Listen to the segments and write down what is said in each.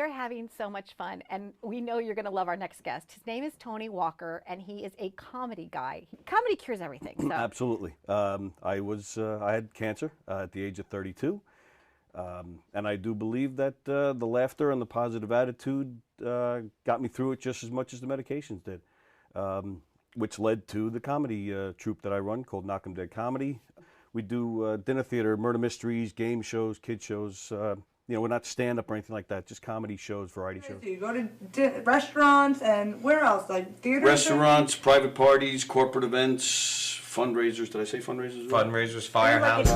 are having so much fun, and we know you're going to love our next guest. His name is Tony Walker, and he is a comedy guy. Comedy cures everything. So. Absolutely. I had cancer at the age of 32, and I do believe that the laughter and the positive attitude got me through it just as much as the medications did, which led to the comedy troupe that I run called Knockem Comedy. We do dinner theater, murder mysteries, game shows, kid shows. We're not stand-up or anything like that, just comedy shows, variety shows. So you go to restaurants and where else? Like theaters? Restaurants, private parties, corporate events, fundraisers. Did I say fundraisers? Fundraisers, firehouses.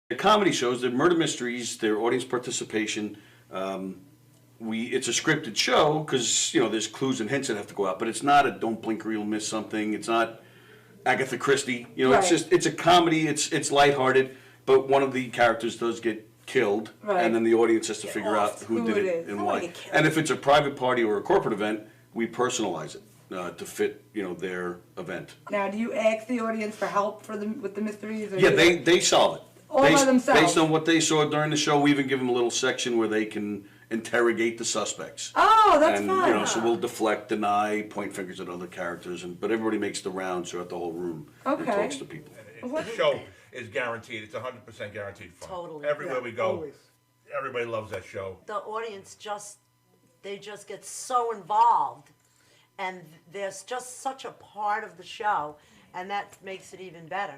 The comedy shows, they're murder mysteries, they're audience participation. It's a scripted show because there's clues and hints that have to go out, but it's not a don't blink or you'll miss something. It's not Agatha Christie. Right. It's a comedy. It's lighthearted, but one of the characters does get killed, right. And then the audience has to figure out who did it and why. And if it's a private party or a corporate event, we personalize it to fit their event. Now, do you ask the audience for help with the mysteries? Or Yeah, they solve it. All by themselves. Based on what they saw during the show, we even give them a little section where they can interrogate the suspects. Oh, that's and, fun. So we'll deflect, deny, point fingers at other characters, but everybody makes the rounds throughout the whole room and talks to people. The show is guaranteed. It's 100% guaranteed fun. Totally. Everywhere we go, always. Everybody loves that show. The audience they just get so involved, and there's just such a part of the show, and that makes it even better.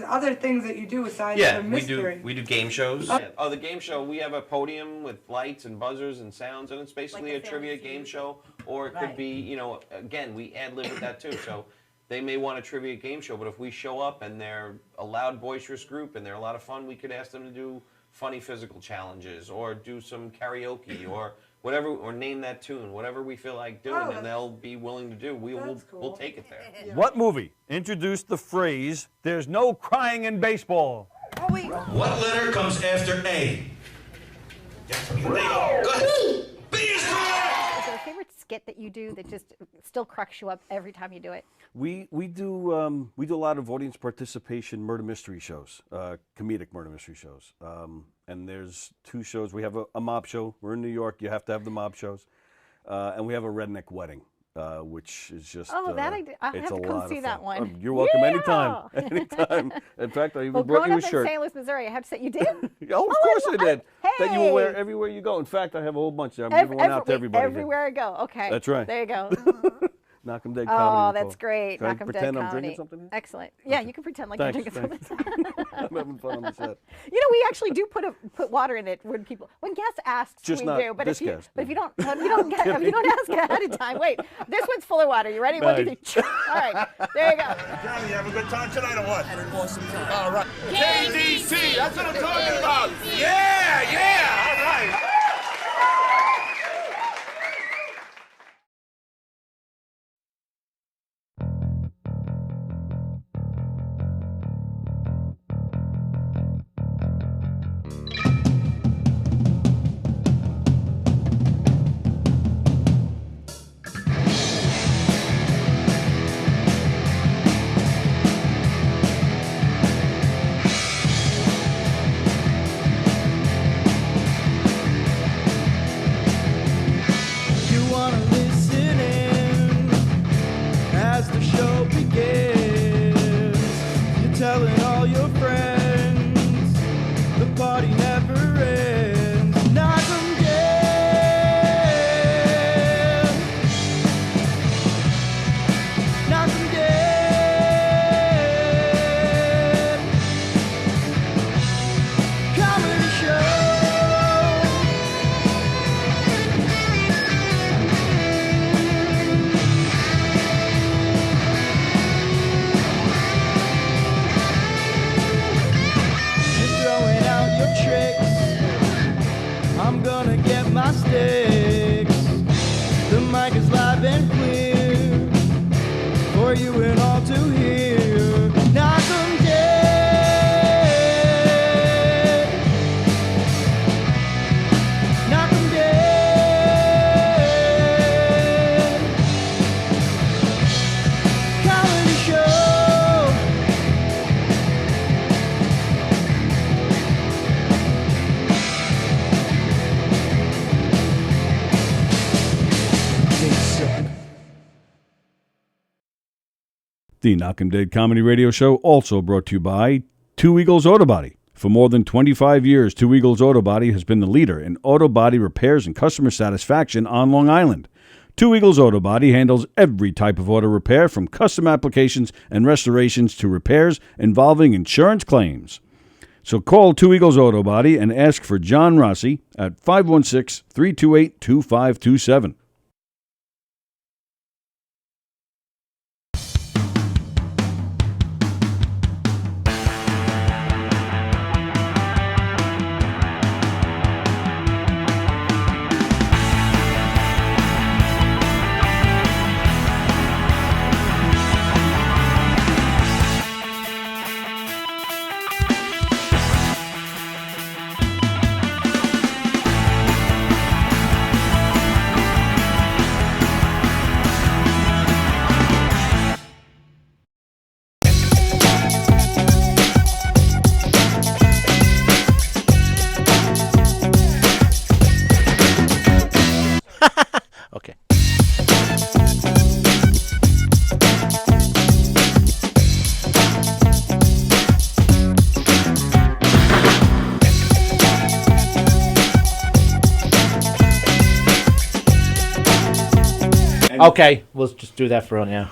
Other things that you do aside Yeah, from we mystery. do game shows. Oh, the game show, we have a podium with lights and buzzers and sounds, and it's basically Like a a trivia family game feud. show, or it could be, again, we ad-lib with that too. So they may want a trivia game show, but if we show up and they're a loud, boisterous group and they're a lot of fun, we could ask them to do funny physical challenges or do some karaoke or whatever, or name that tune, whatever we feel like doing, and they'll be willing to do. We'll take it there. What movie introduced the phrase, "There's no crying in baseball"? Oh, wait. What letter comes after A? Yes, go ahead. B is correct! Is there a favorite skit that you do that just still cracks you up every time you do it? We do a lot of audience participation murder mystery shows, comedic murder mystery shows. And there's two shows. We have a mob show. We're in New York. You have to have the mob shows. And we have a redneck wedding, which is just Oh, that I have it's to a come lot see of that fun. one. You're welcome Yeah! anytime. Anytime. In fact, I even Well, brought growing you a up in shirt. St. Louis, Missouri, I have to say, you did? Oh, of course I did. That you will wear Hey! everywhere you go. In fact, I have a whole bunch there. I'm giving one out to everybody. Everywhere I go. Okay. That's right. There you go. Knockem Comedy. Oh, that's great. Can I Knockem Dead pretend I'm Comedy. drinking something? Excellent. Yeah, you can pretend like Thanks, you're drinking thanks. something. I'm having fun on the set. We actually do put water in it when guests ask. Just we not do, but this if you guest, but if you don't ask ahead of time, wait, this one's full of water. You ready? Nice. 1, 2, 3. All right, there you go. Johnny, you have a good time tonight or what? Had an awesome time. All right. KDC, that's what I'm talking about. Yeah, all right. for you and all to hear. Knockem dead. Knockem dead. Comedy show. They suck. The Knockem Dead Comedy Radio Show also brought to you by Two Eagles Auto Body. For more than 25 years, Two Eagles Auto Body has been the leader in auto body repairs and customer satisfaction on Long Island. Two Eagles Auto Body handles every type of auto repair, from custom applications and restorations to repairs involving insurance claims. So call Two Eagles Auto Body and ask for John Rossi at 516-328-2527. Okay. Okay, we'll just do that for right now.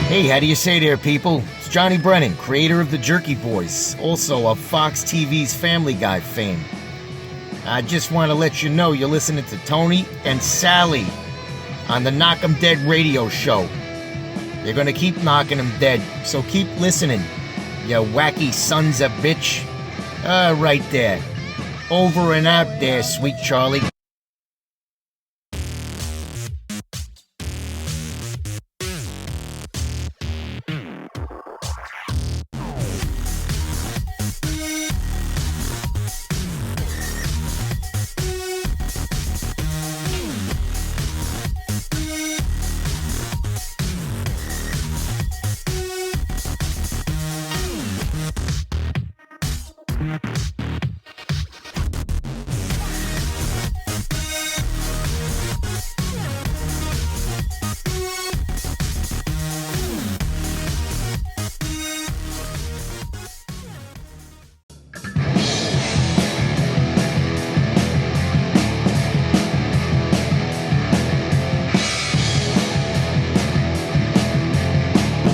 Hey, how do you say there, people? It's Johnny Brennan, creator of the Jerky Boys, also of Fox TV's Family Guy fame. I just want to let you know you're listening to Tony and Sally on the Knockem Dead radio show. You're gonna keep knocking them dead, so keep listening, you wacky sons of bitch. Right there. Over and out there, sweet Charlie.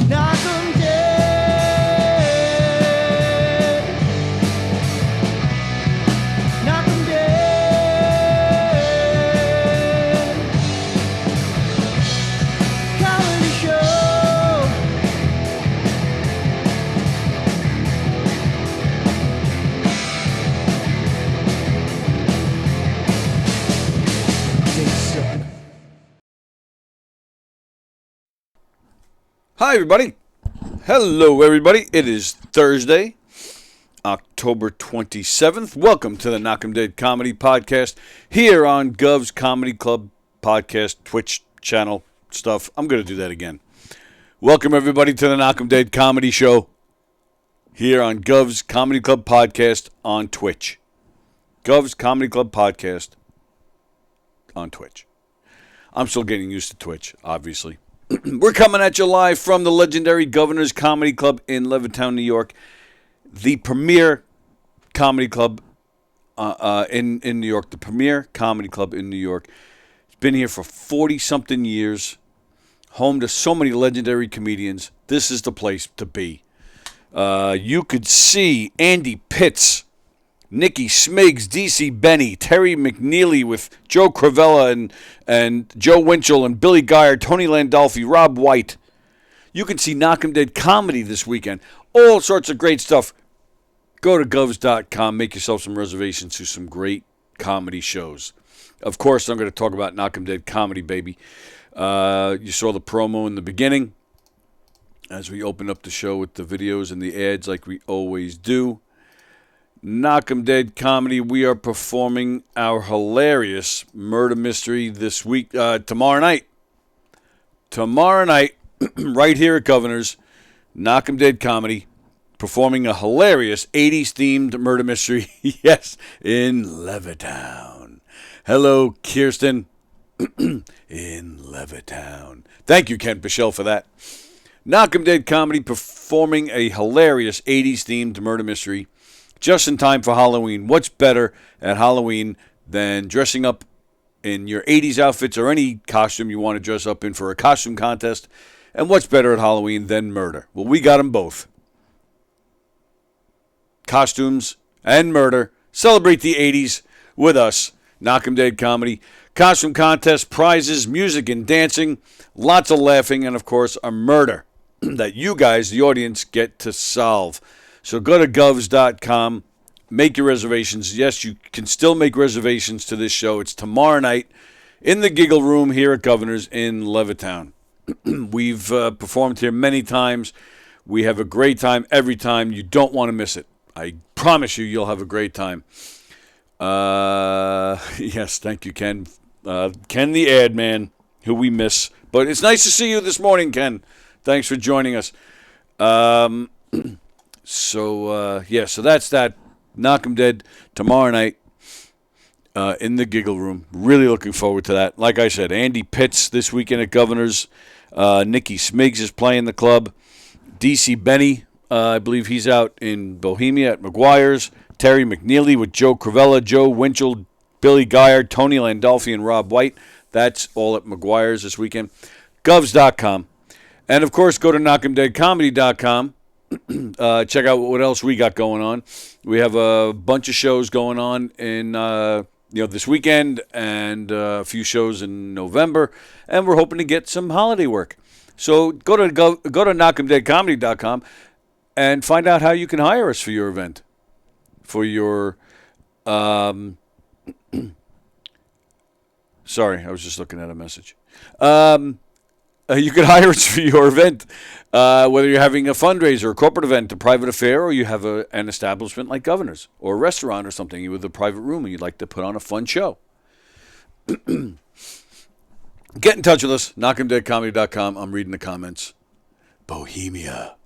Knockem dead. Knockem dead. Comedy show. They suck. Hi, everybody. Hello, everybody. It is Thursday, October 27th. Welcome to the Knockem Dead Comedy Podcast here on Gov's Comedy Club Podcast, Twitch channel stuff. I'm going to do that again. Welcome, everybody, to the Knockem Dead Comedy Show here on Gov's Comedy Club Podcast on Twitch. Gov's Comedy Club Podcast on Twitch. I'm still getting used to Twitch, obviously. We're coming at you live from the legendary Governor's Comedy Club in Levittown, New York, the premier comedy club in New York, the premier comedy club in New York. It's been here for 40-something years, home to so many legendary comedians. This is the place to be. You could see Andy Pitts, Nikki Smiggs, DC Benny, Terry McNeely with Joe Cravella and Joe Winchell and Billy Geyer, Tony Landolfi, Rob White. You can see Knockem Dead Comedy this weekend. All sorts of great stuff. Go to govs.com, make yourself some reservations to some great comedy shows. Of course, I'm going to talk about Knockem Dead Comedy, baby. You saw the promo in the beginning. as we open up the show with the videos and the ads like we always do. Knockem Dead Comedy, we are performing our hilarious murder mystery this week, tomorrow night. Tomorrow night, right here at Governor's, Knockem Dead Comedy, performing a hilarious 80s-themed murder mystery, yes, in Levittown. Hello, Kirsten, in Levittown. Thank you, Ken Pichelle, for that. Knockem Dead Comedy performing a hilarious 80s-themed murder mystery just in time for Halloween. What's better at Halloween than dressing up in your 80s outfits or any costume you want to dress up in for a costume contest? And what's better at Halloween than murder? Well, we got them both. Costumes and murder. Celebrate the 80s with us. Knockem Dead Comedy. Costume contest, prizes, music and dancing, lots of laughing, and, of course, a murder that you guys, the audience, get to solve. So go to govs.com, make your reservations. Yes, you can still make reservations to this show. It's tomorrow night in the Giggle Room here at Governor's in Levittown. We've performed here many times. We have a great time every time. You don't want to miss it. I promise you'll have a great time. Yes, thank you, Ken. Ken the ad man, who we miss. But it's nice to see you this morning, Ken. Thanks for joining us. So that's that. Knockem Dead tomorrow night in the Giggle Room. Really looking forward to that. Like I said, Andy Pitts this weekend at Governor's. Nikki Smiggs is playing the club. DC Benny, I believe he's out in Bohemia at McGuire's. Terry McNeely with Joe Cravella, Joe Winchell, Billy Geyer, Tony Landolfi, and Rob White. That's all at McGuire's this weekend. Govs.com. And, of course, go to knockemdeadcomedy.com. Check out what else we got going on. We have a bunch of shows going on in this weekend and a few shows in November, and we're hoping to get some holiday work. So go to knockemdeadcomedy.com and find out how you can hire us for your event, for your sorry, I was just looking at a message. You can hire us for your event, whether you're having a fundraiser, a corporate event, a private affair, or you have an establishment like Governor's or a restaurant or something with a private room and you'd like to put on a fun show. Get in touch with us, knockemdeadcomedy.com. I'm reading the comments. Bohemia.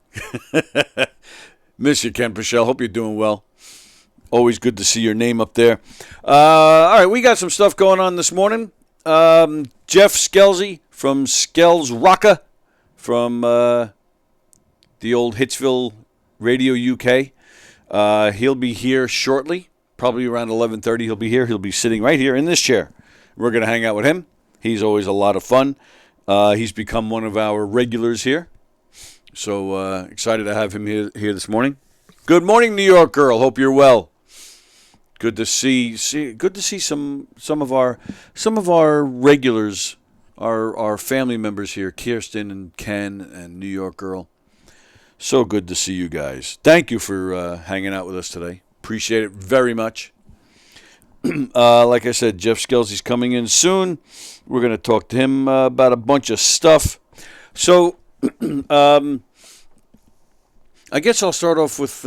Miss you, Ken Pichelle. Hope you're doing well. Always good to see your name up there. All right, we got some stuff going on this morning. Jeff Skelsey from Skels Rocka from the old Hitsville Radio UK. He'll be here shortly, probably around 11:30. He'll be here. He'll be sitting right here in this chair. We're going to hang out with him. He's always a lot of fun. He's become one of our regulars here. So excited to have him here this morning. Good morning, New York girl. Hope you're well. Good to see some of our regulars, our family members here, Kirsten and Ken and New York girl. So good to see you guys. Thank you for hanging out with us today. Appreciate it very much. Like I said, Jeff Skelsey's coming in soon. We're going to talk to him about a bunch of stuff. So I guess I'll start off with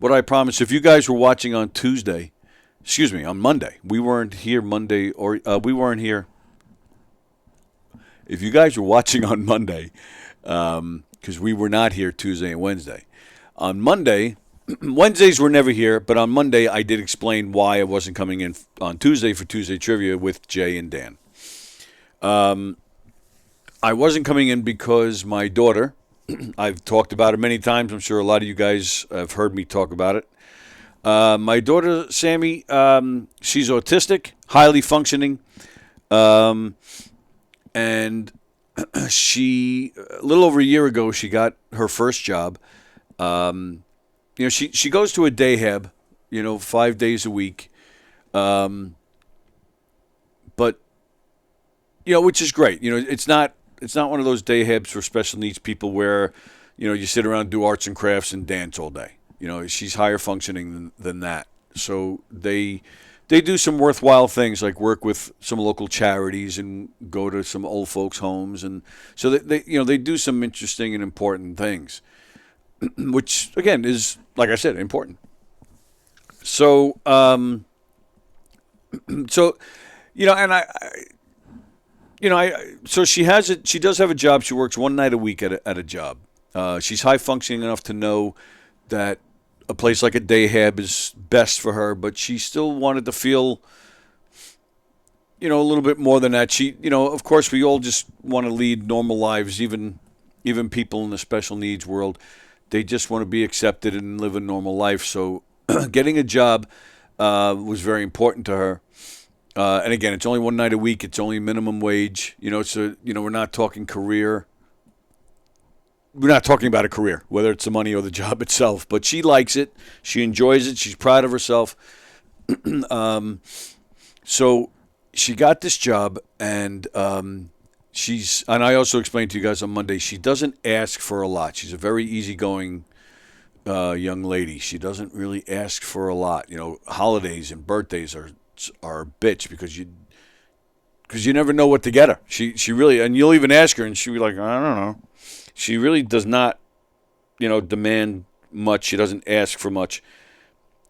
what I promised. If you guys were watching on on Monday. We weren't here Monday, or we weren't here. If you guys were watching on Monday, because we were not here Tuesday and Wednesday. On Monday, Wednesdays were never here, but on Monday I did explain why I wasn't coming in on Tuesday for Tuesday Trivia with Jay and Dan. I wasn't coming in because my daughter, I've talked about it many times. I'm sure a lot of you guys have heard me talk about it. My daughter, Sammy, she's autistic, highly functioning, and she, a little over a year ago, she got her first job. She goes to a day hab, 5 days a week, but, which is great. It's not one of those day habs for special needs people where, you sit around, do arts and crafts and dance all day. She's higher functioning than that. So they they do some worthwhile things like work with some local charities and go to some old folks' homes, and so they do some interesting and important things, which again is, like I said, important. So so she has it. She does have a job. She works one night a week at a job. She's high functioning enough to know that a place like a day hab is best for her, but she still wanted to feel, a little bit more than that. She, of course, we all just want to lead normal lives, even people in the special needs world. They just want to be accepted and live a normal life. So getting a job was very important to her. And again, it's only one night a week. It's only minimum wage. So we're not talking career. We're not talking about a career, whether it's the money or the job itself. But she likes it. She enjoys it. She's proud of herself. So she got this job, and and I also explained to you guys on Monday, she doesn't ask for a lot. She's a very easygoing young lady. She doesn't really ask for a lot. Holidays and birthdays are a bitch because you never know what to get her. She really, and you'll even ask her, and she'll be like, I don't know. She really does not, demand much. She doesn't ask for much.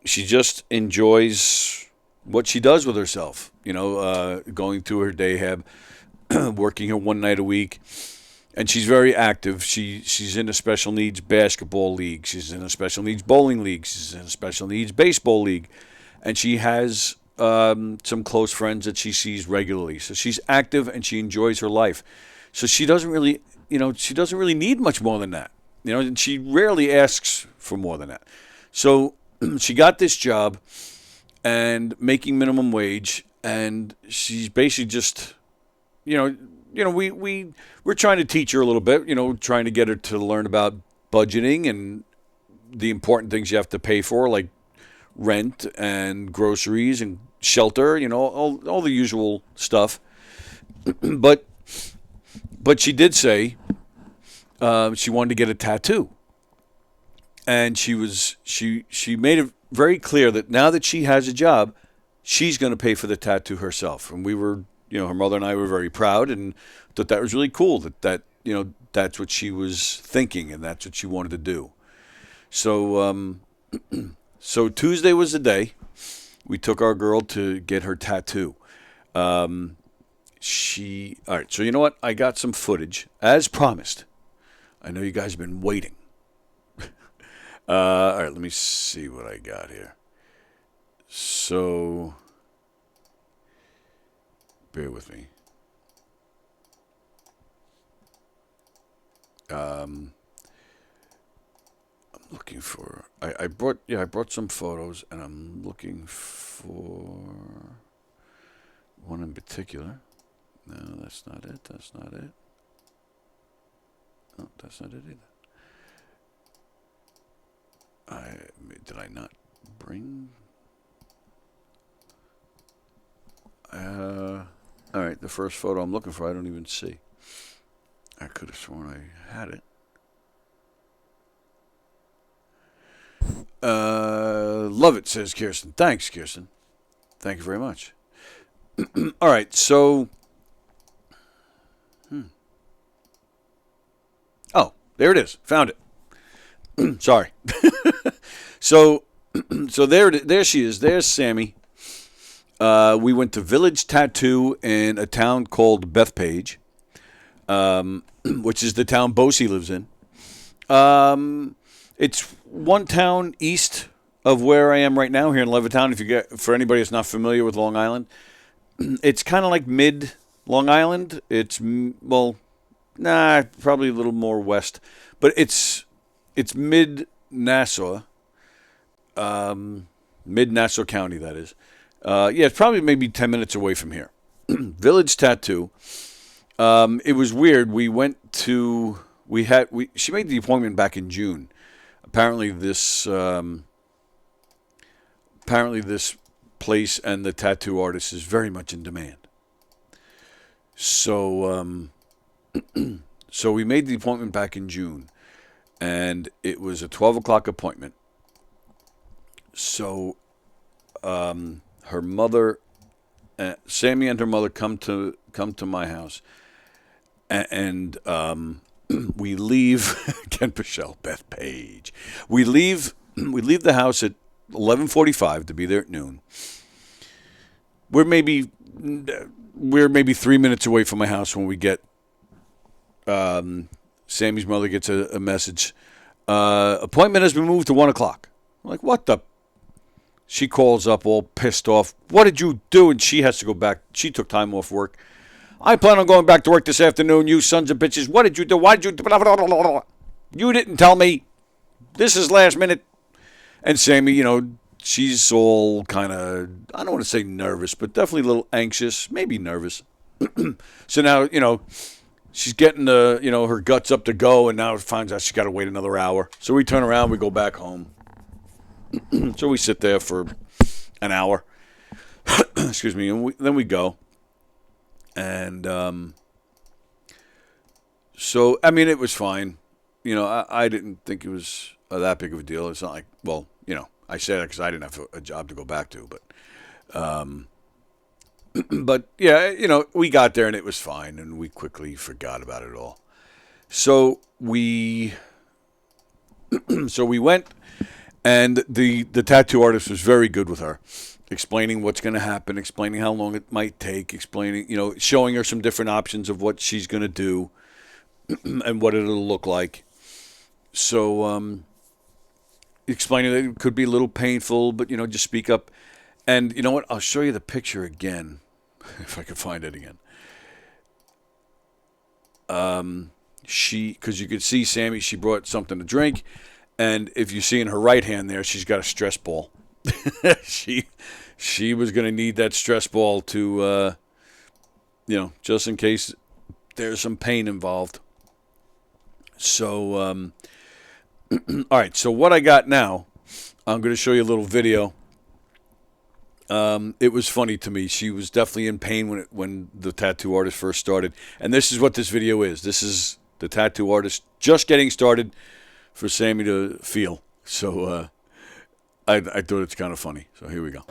She just enjoys what she does with herself. Going to her day hab, working her one night a week, and she's very active. She's in a special needs basketball league. She's in a special needs bowling league. She's in a special needs baseball league, and she has some close friends that she sees regularly. So she's active and she enjoys her life. So she doesn't really, she doesn't really need much more than that. And she rarely asks for more than that. So she got this job and making minimum wage, and she's basically just, we're trying to teach her a little bit, trying to get her to learn about budgeting and the important things you have to pay for, like rent and groceries and shelter, all the usual stuff. But she did say she wanted to get a tattoo, and she made it very clear that now that she has a job, she's going to pay for the tattoo herself. And we were, her mother and I were very proud and thought that was really cool that that's what she was thinking and that's what she wanted to do. So so Tuesday was the day we took our girl to get her tattoo. All right, so you know what? I got some footage, as promised. I know you guys have been waiting. All right, let me see what I got here. So, bear with me. I'm looking for. I brought some photos, and I'm looking for one in particular. No, that's not it. That's not it. No, that's not it either. Did I not bring? All right, the first photo I'm looking for, I don't even see. I could have sworn I had it. Love it, says Kirsten. Thanks, Kirsten. Thank you very much. All right, so. Oh, there it is. Found it. Sorry. So there she is. There's Sammy. We went to Village Tattoo in a town called Bethpage, which is the town Bosie lives in. It's one town east of where I am right now here in Levittown. For anybody that's not familiar with Long Island, it's kind of like mid Long Island. It's probably a little more west, but it's mid Nassau, mid Nassau County, that is. It's probably maybe 10 minutes away from here. Village Tattoo. It was weird. We went to. She made the appointment back in June. Apparently this place and the tattoo artist is very much in demand. So so we made the appointment back in June, and it was a 12 o'clock appointment. So her mother, Sammy and her mother come to my house, and we leave. Ken Pichelle, Beth Page. We leave the house at 11:45 to be there at noon. We're maybe 3 minutes away from my house when we get. Sammy's mother gets a message. Appointment has been moved to 1 o'clock. I'm like, what the? She calls up all pissed off. What did you do? And she has to go back. She took time off work. I plan on going back to work this afternoon, you sons of bitches. What did you do? Why did you do? Blah, blah, blah, blah, blah. You didn't tell me. This is last minute. And Sammy, she's all kind of, I don't want to say nervous, but definitely a little anxious, maybe nervous. So now, she's getting her guts up to go, and now it finds out she's got to wait another hour. So we turn around, we go back home. So we sit there for an hour. Excuse me, and then we go. And so, I mean, it was fine. I didn't think it was that big of a deal. It's not like, well, I say that because I didn't have a job to go back to. But yeah, we got there and it was fine, and we quickly forgot about it all. So we went, and the tattoo artist was very good with her, explaining what's going to happen, explaining how long it might take, explaining, showing her some different options of what she's going to do and what it'll look like. So explaining that it could be a little painful, but, just speak up. And you know what? I'll show you the picture again, if I can find it again. Because you could see Sammy, she brought something to drink. And if you see in her right hand there, she's got a stress ball. She was going to need that stress ball to, just in case there's some pain involved. So, all right. So what I got now, I'm going to show you a little video. It was funny to me. She was definitely in pain when the tattoo artist first started. And this is what this video is. This is the tattoo artist just getting started for Sammy to feel. So I thought it's kind of funny. So here we go.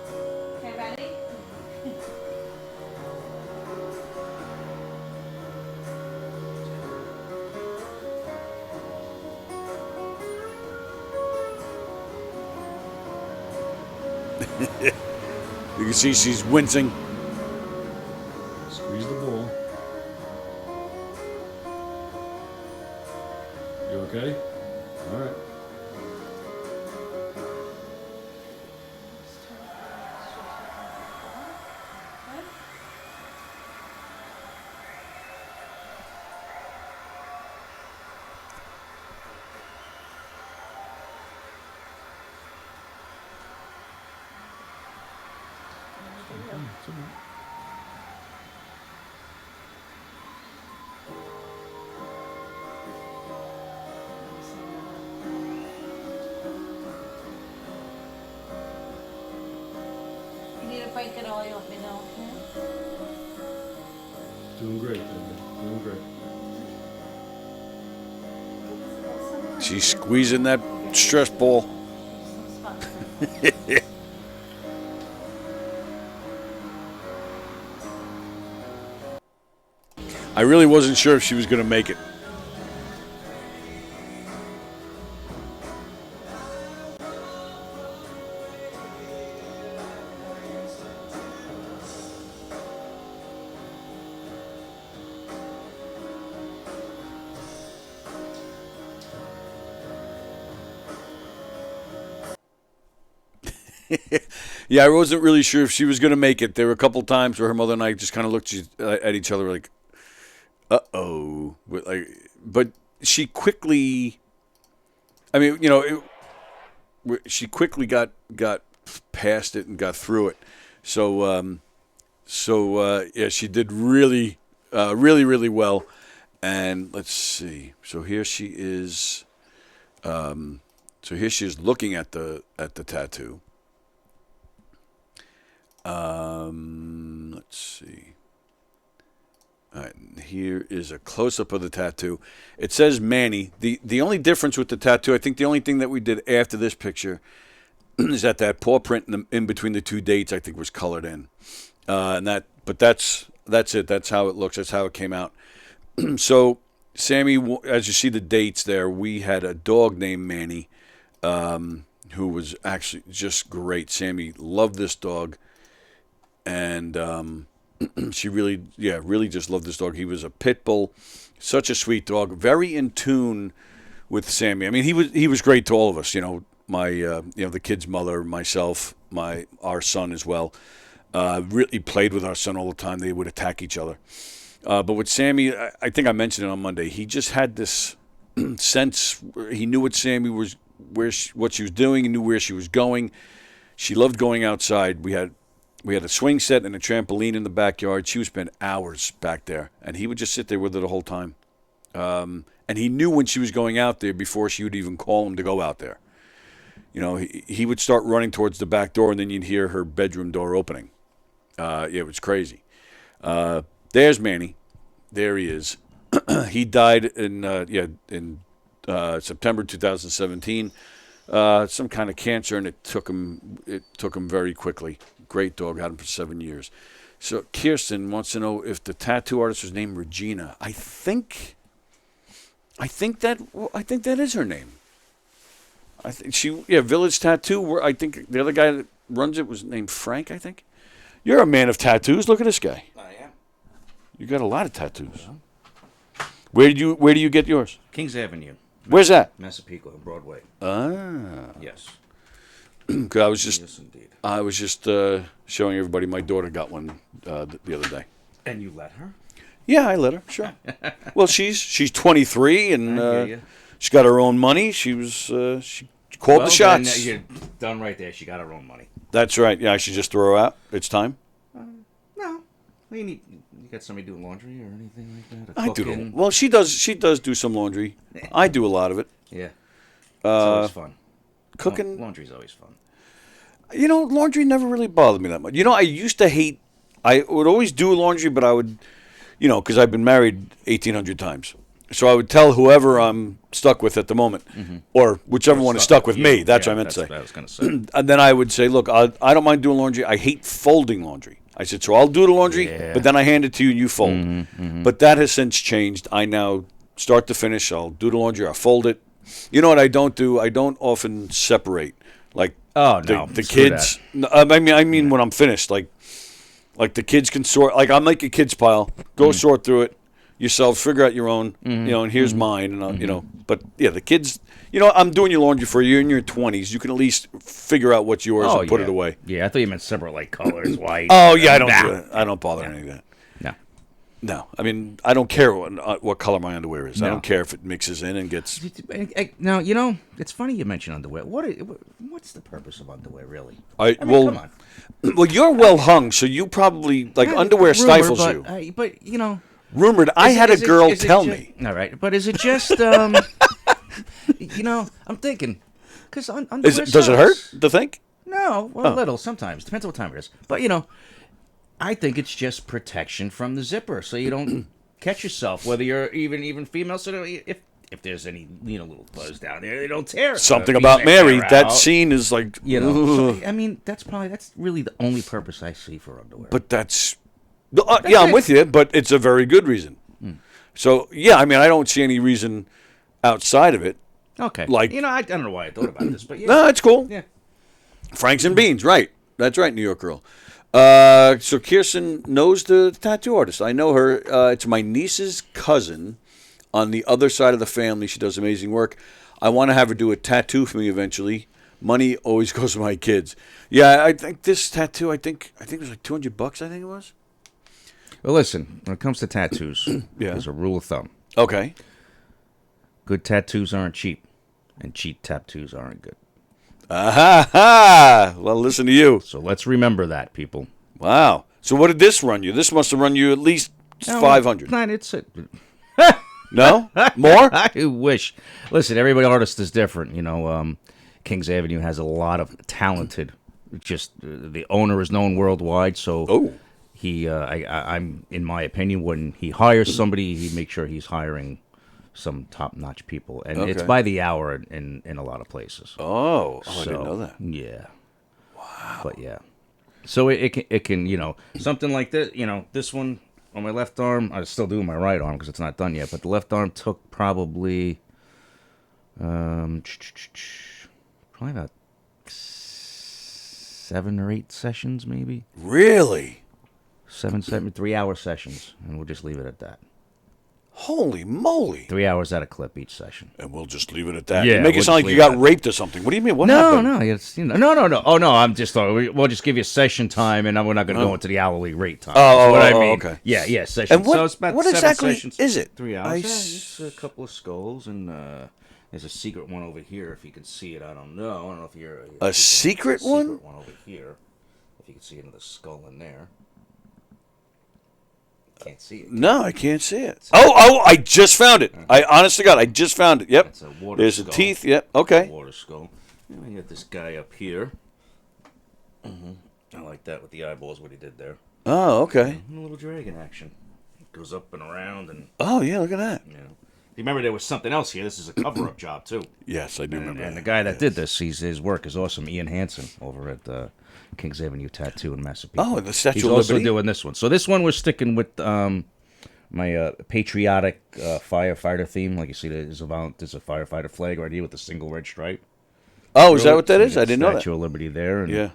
Okay, ready? You can see she's wincing. Squeeze the ball. You okay? All right. You need a break at all, you let me know, okay? Doing great, baby. Doing great. She's squeezing that stress ball. I really wasn't sure if she was going to make it. Yeah, I wasn't really sure if she was going to make it. There were a couple times where her mother and I just kind of looked at each other like, uh-oh. But she quickly, I mean, she quickly got past it and got through it. So yeah, she did really, really well. And let's see. So here she is. So here she is looking at the tattoo. Let's see. All right, here is a close-up of the tattoo. It says Manny. The only difference with the tattoo, I think the only thing that we did after this picture is that paw print in between the two dates, I think, was colored in, but that's it. That's how it looks. That's how it came out. So, Sammy, as you see the dates there, we had a dog named Manny, who was actually just great. Sammy loved this dog, and she really just loved this dog. He was a pit bull, such a sweet dog, very in tune with Sammy. I mean, he was great to all of us. My the kid's mother, myself, our son as well. Really played with our son all the time. They would attack each other. But with Sammy, I think I mentioned it on Monday. He just had this sense. He knew what Sammy was, what she was doing. He knew where she was going. She loved going outside. We had a swing set and a trampoline in the backyard. She would spend hours back there, and he would just sit there with her the whole time. And he knew when she was going out there before she would even call him to go out there. He would start running towards the back door, and then you'd hear her bedroom door opening. It was crazy. There's Manny. There he is. He died in September 2017. Some kind of cancer, and it took him very quickly. Great dog. Had him for 7 years. So Kirsten wants to know if the tattoo artist was named Regina. I think that is her name. I think Village Tattoo. I think the other guy that runs it was named Frank. I think. You're a man of tattoos. Look at this guy. I am. You got a lot of tattoos. Where do you get yours? Kings Avenue. Where's that? Massapequa, Broadway. Ah. Yes. Cause I was just. Yes, indeed. I was just showing everybody. My daughter got one the other day. And you let her? Yeah, I let her. Sure. Well, she's 23 and she's got her own money. She called the shots. Then, you're done right there. She got her own money. That's right. Yeah, I should just throw her out. It's time. No. You got somebody doing laundry or anything like that? I do. Well, she does do some laundry. I do a lot of it. Yeah. It's always fun. Cooking. Laundry's always fun. Laundry never really bothered me that much. I used to hate. I would always do laundry, but I would, because I've been married 1,800 times. So I would tell whoever I'm stuck with at the moment, or whichever one is stuck with me. That's what I meant to say. That's what I was going to say. And then I would say, look, I don't mind doing laundry. I hate folding laundry. I said, so I'll do the laundry, but then I hand it to you and you fold. But that has since changed. I now start to finish. I'll do the laundry. I'll fold it. You know what I don't do? I don't often separate. Like the kids. I mean when I'm finished. Like the kids can sort. Like I'll make a kids pile. Go sort through it yourself. Figure out your own. And here's mine. And I'll, But yeah, the kids. I'm doing your laundry for you in your 20s. You can at least figure out what's yours and put it away. Yeah, I thought you meant separate, like colors, white. Oh yeah, I don't do it. I don't bother any of that. No. I mean, I don't care what color my underwear is. I don't care if it mixes in and gets. Now, it's funny you mention underwear. What's the purpose of underwear, really? Come on. Well, you're well hung, so you probably underwear stifles you. But rumored. I had a girl tell me. All right, but is it just? I'm thinking, because underwear. Does it hurt to think? No, a little sometimes. Depends on what time it is. But I think it's just protection from the zipper, so you don't catch yourself. Whether you're even female, so if there's any little buzz down there, they don't tear. Something about Mary. That scene is like So, I mean, that's really the only purpose I see for underwear. But that's I'm with you. But it's a very good reason. So I mean, I don't see any reason outside of it. Okay. Like I don't know why I thought about this, but no, it's cool. Yeah. Franks and beans, right? That's right, New York girl. So Kirsten knows the tattoo artist. I know her. It's my niece's cousin on the other side of the family. She does amazing work. I want to have her do a tattoo for me eventually. Money always goes to my kids. Yeah, I think this tattoo, I think it was like $200, I think it was. Well, listen, when it comes to tattoos, there's a rule of thumb. Okay. Good tattoos aren't cheap, and cheap tattoos aren't good. Aha! Well, listen to you. So let's remember that, people. Wow. So what did this run you? This must have run you at least $500. No? More? I wish. Listen, every artist is different. Kings Avenue has a lot of talented. The owner is known worldwide, so he. I'm in my opinion, when he hires somebody, he makes sure he's hiring some top-notch people, and Okay. it's by the hour in a lot of places. Oh, I didn't know that. Yeah. Wow. But yeah, so it can something like this. This one on my left arm, I still do my right arm because it's not done yet. But the left arm took probably about 7 or 8 sessions, maybe. Really? 7, 3-hour sessions, and we'll just leave it at that. Holy moly! 3 hours at a clip each session, and we'll just leave it at that. Yeah, You make it we'll sound like just you leave it got at raped or something. What do you mean? What no, happened? no, it's no. Oh no, I'm just we'll just give you session time, and we're not going to go into the hourly rate time. Oh, That's what I mean. okay. Yeah, session. And what, So it's about what 7 exactly sessions, is it? 3 hours. It's a couple of skulls, and there's a secret one over here. If you can see it, I don't know if you're A secret one? Secret one over here. If you can see another skull in there. Can't see it. No, I can't see it. Oh, I just found it. I honest to God, I just found it. Yep. That's a water There's skull. the teeth. Yep. Okay. Water skull. And we got this guy up here. I like that with the eyeballs, what he did there. Oh, okay. And a little dragon action. It goes up and around. And Oh, yeah, look at that. you remember there was something else here. This is a cover-up job, too. Yes, I do remember And that. the guy that did this, his work is awesome. Ian Hansen over at Kings Avenue Tattoo in Massapequa. Oh, and the Statue He's of also Liberty? doing this one. So this one we're sticking with my patriotic firefighter theme. Like you see, there's a firefighter flag right here with a single red stripe. Oh, is that what that is? I didn't know that. Statue of Liberty there. And Yeah.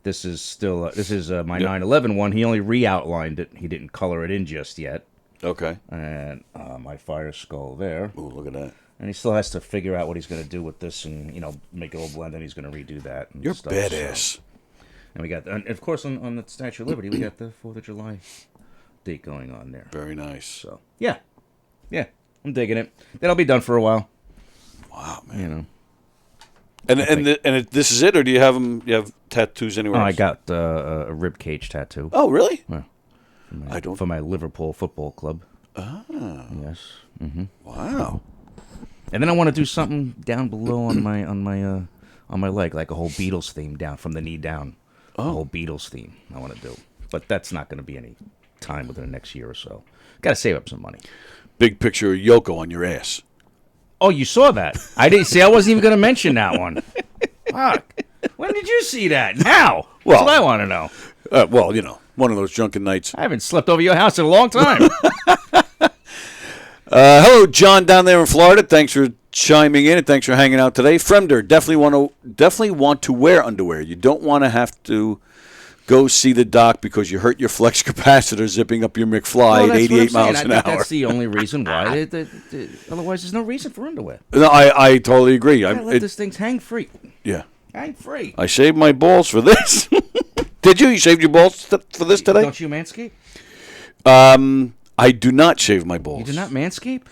This is still my 9/11 one. He only re-outlined it. He didn't color it in just yet. Okay. And my fire skull there. Oh, look at that. And he still has to figure out what he's going to do with this and, make it all blend in. He's going to redo that. And You're stuff, badass. So. And we got, and of course, on the Statue of Liberty, we got the 4th of July date going on there. Very nice. So, yeah, I'm digging it. That'll be done for a while. Wow, man. And this is it, or do you have them? You have tattoos anywhere else? I got a rib cage tattoo. Oh, really? Yeah. For my Liverpool Football Club. Ah. Yes. Mm-hmm. Wow. And then I want to do something down below on my leg, like a whole Beatles theme down from the knee down. Oh. A whole Beatles theme I want to do, but that's not going to be any time within the next year or so. Got to save up some money. Big picture of Yoko on your ass. Oh, you saw that? I didn't see. I wasn't even going to mention that one. Fuck. When did you see that? Now? Well, That's what I want to know. Well, one of those drunken nights. I haven't slept over your house in a long time. Hello, John down there in Florida. Thanks for chiming in and thanks for hanging out today. Fremder, definitely want to wear underwear. You don't want to have to go see the doc because you hurt your flex capacitor zipping up your McFly at 88 miles an hour. That's the only reason why. Otherwise, there's no reason for underwear. No, I totally agree. Let this thing hang free. Yeah. Hang free. I shaved my balls for this. Did you? You shaved your balls for this today? Don't you manscape? I do not shave my balls. You do not manscape?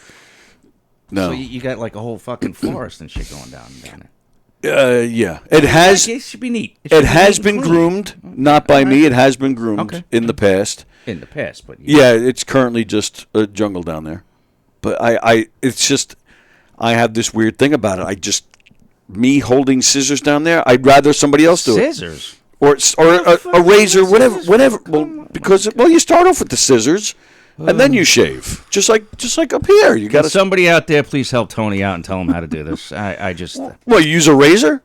No. So you got like a whole fucking forest and shit going down there. Yeah. It should be neat. It has been groomed, not by me. It has been groomed in the past. In the past, but yeah, it's currently just a jungle down there. But it's just, I have this weird thing about it. Me holding scissors down there, I'd rather somebody else do it. Scissors? Or a razor, whatever. Well, because you start off with the scissors. And then you shave, just like up here. You got somebody out there. Please help Tony out and tell him how to do this. I just. Well, you use a razor.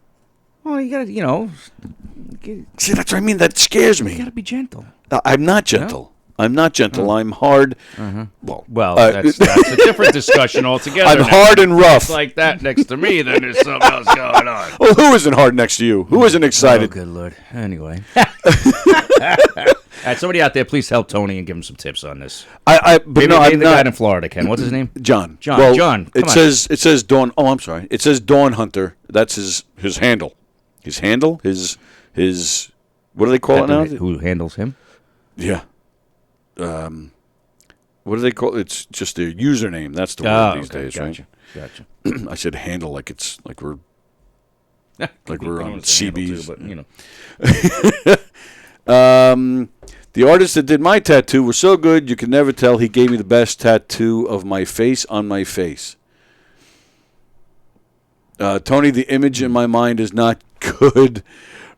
Well, you gotta, See, that's what I mean. That scares me. You gotta be gentle. I'm not gentle. I'm not gentle. I'm hard. Well, that's a different discussion altogether. I'm hard and rough. It's like that next to me, then there's something else going on. Well, who isn't hard next to you? Who isn't excited? Oh, good Lord. Anyway. All right, somebody out there, please help Tony and give him some tips on this. Maybe the guy in Florida, Ken. What's his name? John. John. John. It says Dawn. Oh, I'm sorry. It says Dawn Hunter. That's his handle. His handle. His. What do they call it now? Who handles him? Yeah. What do they call it? It's just their username. That's the word these days, gotcha. right? Gotcha. I said handle like we're on CBs. Too, but the artist that did my tattoo was so good you could never tell. He gave me the best tattoo of my face on my face. Tony, the image in my mind is not good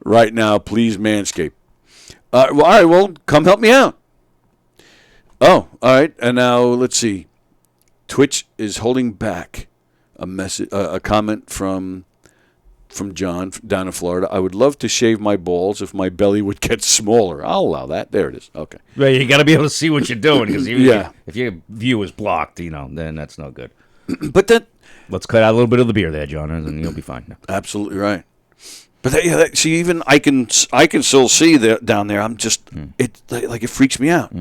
right now. Please manscape. All right. Well, come help me out. Oh, all right. And now let's see. Twitch is holding back a comment from John down in Florida. I would love to shave my balls if my belly would get smaller. I'll allow that. There it is. Okay. Well, you got to be able to see what you're doing because Yeah. if your view is blocked, then that's no good. But that Let's cut out a little bit of the beer there, John, and you'll be fine. No. absolutely right. But see, even I can still see down there. I'm just it freaks me out.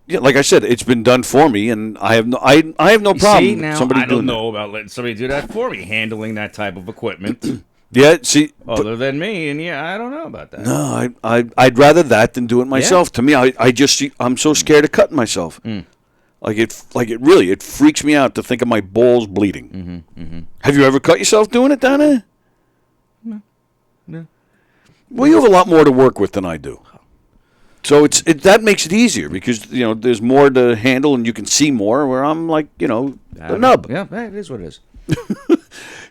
Like I said, it's been done for me, and I have no problem. See, now somebody I don't doing know about letting somebody do that for me, handling that type of equipment. Yeah, see, other than me, and I don't know about that. No, I'd rather that than do it myself. Yeah. To me, I'm so scared of cutting myself. Like it really freaks me out to think of my balls bleeding. Have you ever cut yourself doing it down there? No. Well, you have a lot more to work with than I do. So that makes it easier because there's more to handle and you can see more. Where I'm like the nub. Yeah, it is what it is.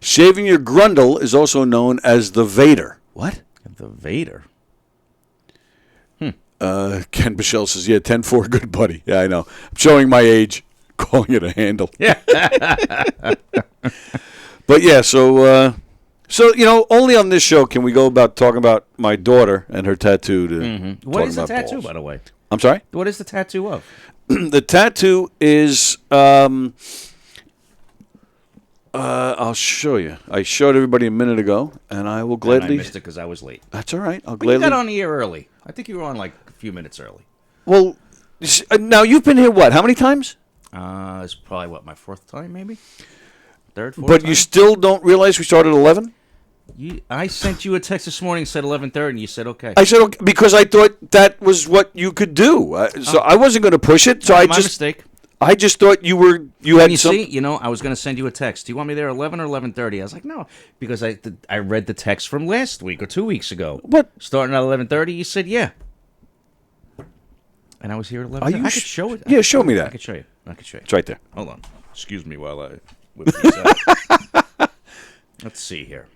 Shaving your grundle is also known as the Vader. What? The Vader. Ken Bichelle says, yeah, 10-4, good buddy. Yeah, I know. I'm showing my age, calling it a handle. Yeah. But yeah, so only on this show can we go about talking about my daughter and her tattoo. What is the about tattoo, balls. by the way? I'm sorry? What is the tattoo of? The tattoo is, I'll show you. I showed everybody a minute ago, and I will gladly. And I missed it because I was late. That's all right. I'll But you gladly. got on the air early. I think you were on like a few minutes early. Well, now you've been here what? How many times? It's probably my fourth time, maybe. Third, fourth. But time? you still don't realize we started at 11? I sent you a text this morning, said 11:30, and you said okay. I said okay, because I thought that was what you could do. I wasn't going to push it. So My I just mistake. I just thought you had some. See, I was going to send you a text. Do you want me there 11 or 11:30? I was like, no, because I read the text from last week or 2 weeks ago. What? Starting at 11:30, you said yeah. And I was here at 11:30. I could show it. Yeah, show me that. I could show you. It's right there. Hold on. Excuse me while I whip these out. Let's see here.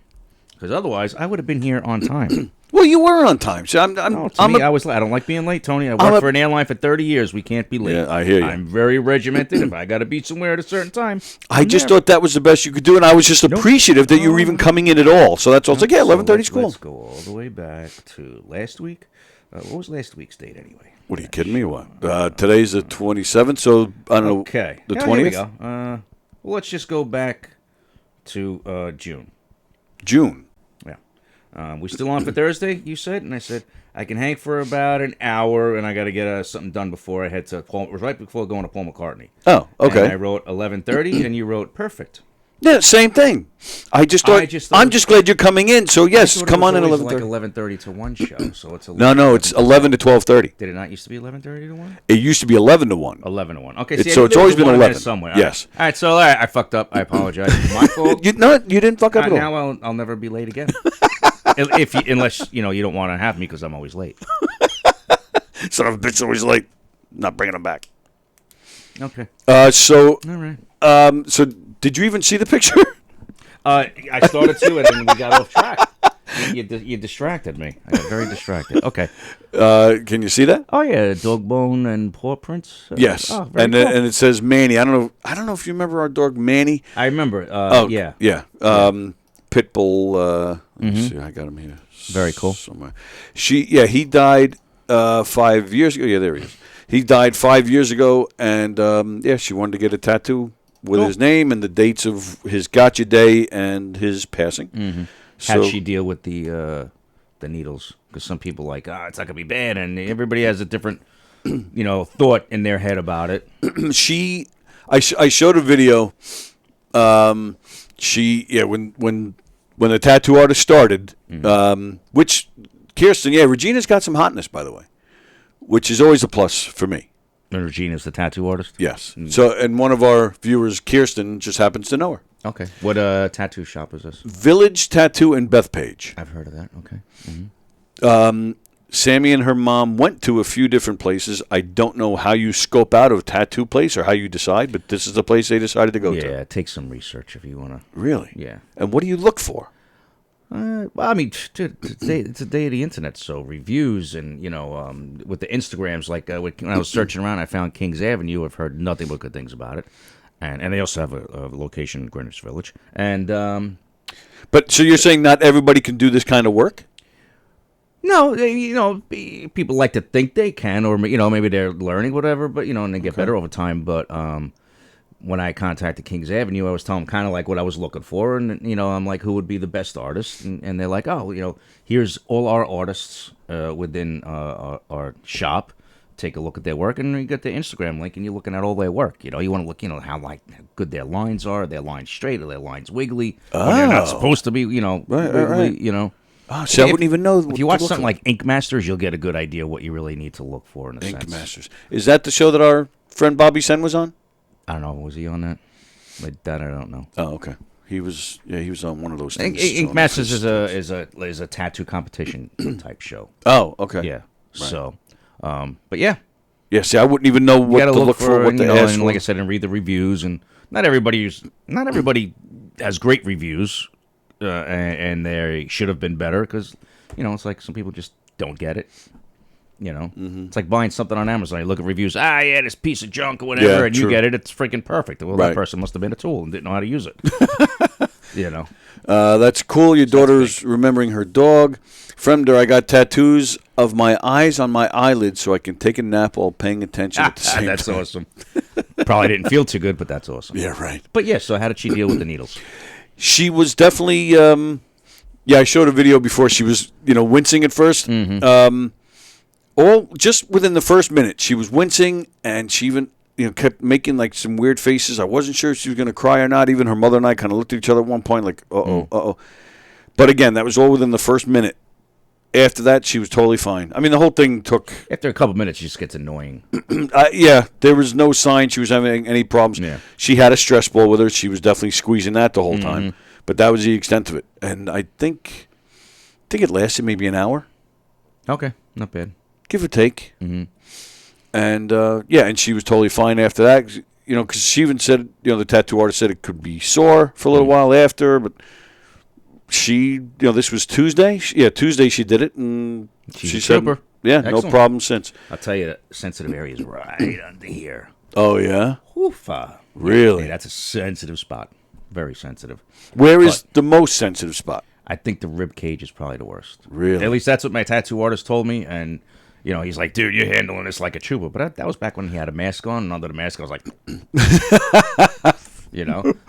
Because otherwise, I would have been here on time. Well, you were on time. So I was late. I don't like being late, Tony. I worked for an airline for 30 years. We can't be late. Yeah, I hear you. I'm very regimented. If I got to be somewhere at a certain time, I just thought that was the best you could do, and I was just appreciative that you were even coming in at all. So that's all. I was like, yeah, 11:30 is cool. Let's go all the way back to last week. What was last week's date anyway? What are you kidding me? What? Today's the 27th, so I don't know. Okay. The 20th? Here we go. Well, let's just go back to June. June. Yeah. We still on for Thursday, you said? And I said, I can hang for about an hour, and I got to get something done before I head to Paul. It was right before going to Paul McCartney. Oh, okay. And I wrote 11:30, and you wrote perfect. Yeah, same thing. I just thought I'm just glad you're coming in. So yes, come on in 11:30. Like 11:30 to 1 show, so it's 11, No, it's 11 to 12:30. Did it not used to be 11:30 to 1? It used to be 11 to 1. 11 to 1. Okay, So it's always been 11 somewhere. Yes. All right, so I fucked up. I apologize. It's my fault. You didn't fuck up at all. Now I'll never be late again. Unless you don't want to have me because I'm always late. Son of a bitch, always late. Not bringing them back. Okay. So. All right. So did you even see the picture? I started to, and then we got off track. You distracted me. I got very distracted. Okay. Can you see that? Oh yeah, dog bone and paw prints. Yes. Oh, and cool. and it says Manny. I don't know if you remember our dog Manny. I remember. Yeah. Yeah. Pitbull. Let me see. I got him here. Very cool. Somewhere. He died 5 years ago. Yeah, there he is. He died 5 years ago, and she wanted to get a tattoo with his name and the dates of his gotcha day and his passing. Mm-hmm. So, how'd she deal with the needles? Because some people it's not gonna be bad, and everybody has a different, thought in their head about it. I showed a video. When the tattoo artist started, which Kirsten, Regina's got some hotness, by the way, which is always a plus for me. And Regina's the tattoo artist? Yes. So, and one of our viewers, Kirsten, just happens to know her. Okay. What tattoo shop is this? Village Tattoo in Bethpage. I've heard of that. Okay. Mm-hmm. Sammy and her mom went to a few different places. I don't know how you scope out a tattoo place or how you decide, but this is the place they decided to go to. Yeah, take some research if you want to. Really? Yeah. And what do you look for? Well, I mean, it's a day of the internet, so reviews and with the Instagrams, like when I was searching around, I found Kings Avenue. I've heard nothing but good things about it, and they also have a location in Greenwich Village. And but so you're saying not everybody can do this kind of work? no, people like to think they can, or maybe they're learning whatever, but and they get better over time. But when I contacted Kings Avenue, I was telling them kind of like what I was looking for, and I'm like, who would be the best artist, and they're like, oh, here's all our artists within our shop. Take a look at their work, and you get the Instagram link, and you're looking at all their work. You want to look, how good their lines are. Are their lines straight? Are their lines wiggly? Or they're not supposed to be, wiggly. Right. Oh, so I wouldn't even know. If you watch something like Ink Masters, you'll get a good idea what you really need to look for in a Ink sense. Masters. Is that the show that our friend Bobby Sen was on? I don't know. Was he on that? Like that, I don't know. Oh, okay. He was. Yeah, he was on one of those things. Ink Masters is a tattoo competition type show. Oh, okay. Yeah. Right. So, but yeah. Yeah. See, I wouldn't even know what to look for. What to ask and for. like I said, and read the reviews. And not everybody has great reviews, and they should have been better because it's like some people just don't get it. It's like buying something on Amazon. You look at reviews. Yeah, this piece of junk or whatever, Yeah, and true. you get it. It's freaking perfect. Well, Right. that person must have been a tool and didn't know how to use it. That's cool. Your daughter's remembering her dog. Fremder, I got tattoos of my eyes on my eyelids so I can take a nap while paying attention at the same That's time. awesome. Probably didn't feel too good, but that's awesome. Yeah, right. But yeah, so how did she deal with the needles? She was definitely. I showed a video before. She was, wincing at 1st. All just within the first minute, she was wincing, and she even, kept making like some weird faces. I wasn't sure if she was going to cry or not. Even her mother and I kind of looked at each other at one point, like, uh-oh. But again, that was all within the first minute. After that, she was totally fine. I mean, the whole thing took. After a couple minutes, she just gets annoying. Yeah, there was no sign she was having any problems. Yeah. She had a stress ball with her. She was definitely squeezing that the whole time. But that was the extent of it. And I think it lasted maybe an hour. Okay, not bad. Give or take. And, and she was totally fine after that. Because she even said, the tattoo artist said it could be sore for a little while after. But she, this was Tuesday. Tuesday she did it. And she said, trooper. yeah, Excellent. no problem since. I'll tell you, the sensitive area is right under here. Oh, yeah? Oofa. Really? Yeah, that's a sensitive spot. Very sensitive. Where is the most sensitive spot? I think the rib cage is probably the worst. Really? At least that's what my tattoo artist told me. And, he's like, dude, you're handling this like a trooper. But that was back when he had a mask on. And under the mask, I was like,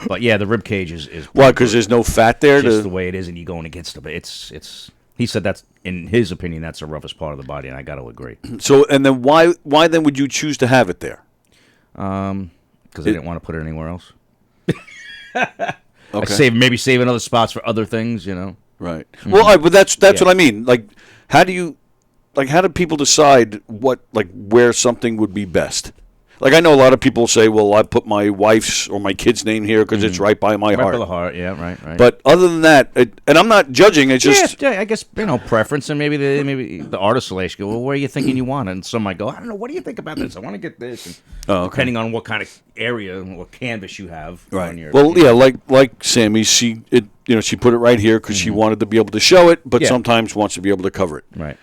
But, yeah, the rib cage is Why? Because there's no fat there? just the way it is, and you're going against it. But it's. He said that's, in his opinion, that's the roughest part of the body, and I got to agree. So, and then why then would you choose to have it there? Because I didn't want to put it anywhere else. Okay. Maybe save other spots for other things, Right. Well, but that's what I mean. Like, how do people decide where something would be best? Like, I know a lot of people say, well, I put my wife's or my kid's name here because it's right by my Right heart. by the heart, yeah, right. But other than that, and I'm not judging. It's just I guess preference, and maybe the artist will ask you, well, where are you thinking you want it? And some might go, I don't know, what do you think about this? I want to get this. And depending on what kind of area and what canvas you have. right. On your, Well, yeah, like Sammy, she put it right here because she wanted to be able to show it, but sometimes wants to be able to cover it. Right.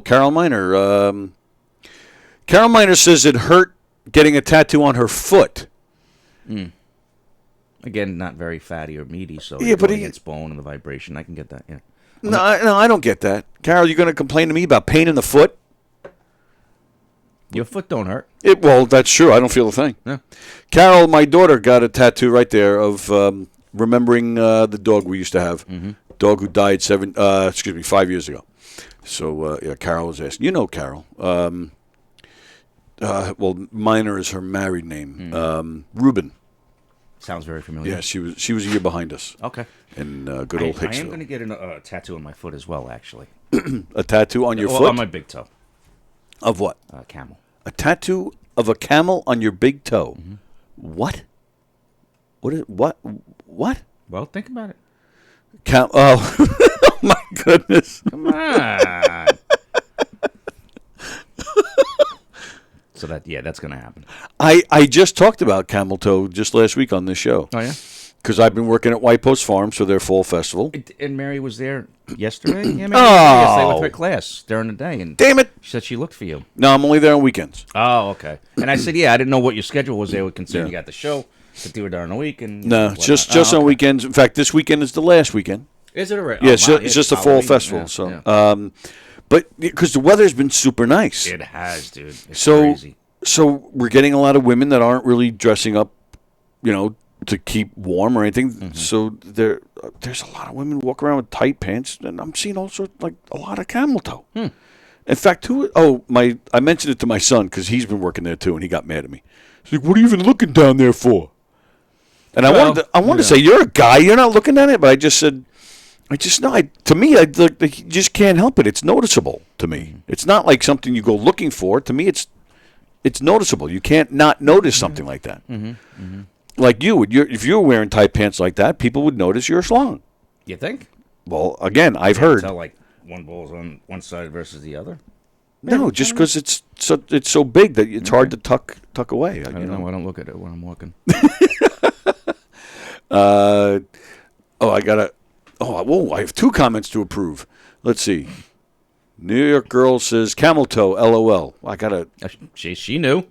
Carol Miner. Carol Miner says it hurt getting a tattoo on her foot. Again, not very fatty or meaty, so but it's bone and the vibration. I can get that, yeah. No, I don't get that. Carol, you're going to complain to me about pain in the foot? Your foot don't hurt. Well, that's true. I don't feel a thing. Yeah. Carol, my daughter, got a tattoo right there of remembering the dog we used to have. Dog who died 5 years ago. So, Carol was asking. You know Carol. Minor is her married name. Ruben. Sounds very familiar. Yeah, she was a year behind us. Okay. In good old Hicksville. I am going to get a tattoo on my foot as well, actually. A tattoo on your foot? On my big toe. Of what? Camel. A tattoo of a camel on your big toe. What? What? Well, think about it. Oh, oh my goodness! Come on. So that's going to happen. I just talked about camel toe just last week on this show. Oh yeah. because I've been working at White Post Farm, so their fall festival. And Mary was there yesterday? Yeah, Mary was there yesterday with her class during the day. And damn it! She said she looked for you. No, I'm only there on weekends. Oh, okay. And I said, yeah, I didn't know what your schedule was there. Considering you got the show to do it during the week. And no, just on weekends. In fact, this weekend is the last weekend. Is it already? Yeah, it's just a fall festival. Yeah, so, yeah. But because the weather's been super nice. It has, dude. It's so crazy. So we're getting a lot of women that aren't really dressing up, to keep warm or anything. Mm-hmm. So there's a lot of women walk around with tight pants, and I'm seeing also like a lot of camel toe. In fact, I mentioned it to my son because he's been working there too, and he got mad at me. He's like, "What are you even looking down there for?" And I wanted to say, "You're a guy, you're not looking at it," but I just said, to me, you just can't help it. It's noticeable to me. Mm-hmm. It's not like something you go looking for. To me, it's noticeable. You can't not notice something like that. Mm-hmm. Mm-hmm. Like if you were wearing tight pants like that, people would notice you're schlong. You think? Well, again, I've heard. Tell like one ball's on one side versus the other. No, just because it's so big that it's hard to tuck away. I don't know. I don't look at it when I'm walking. I have 2 comments to approve. Let's see. New York girl says camel toe. LOL. I gotta. She knew.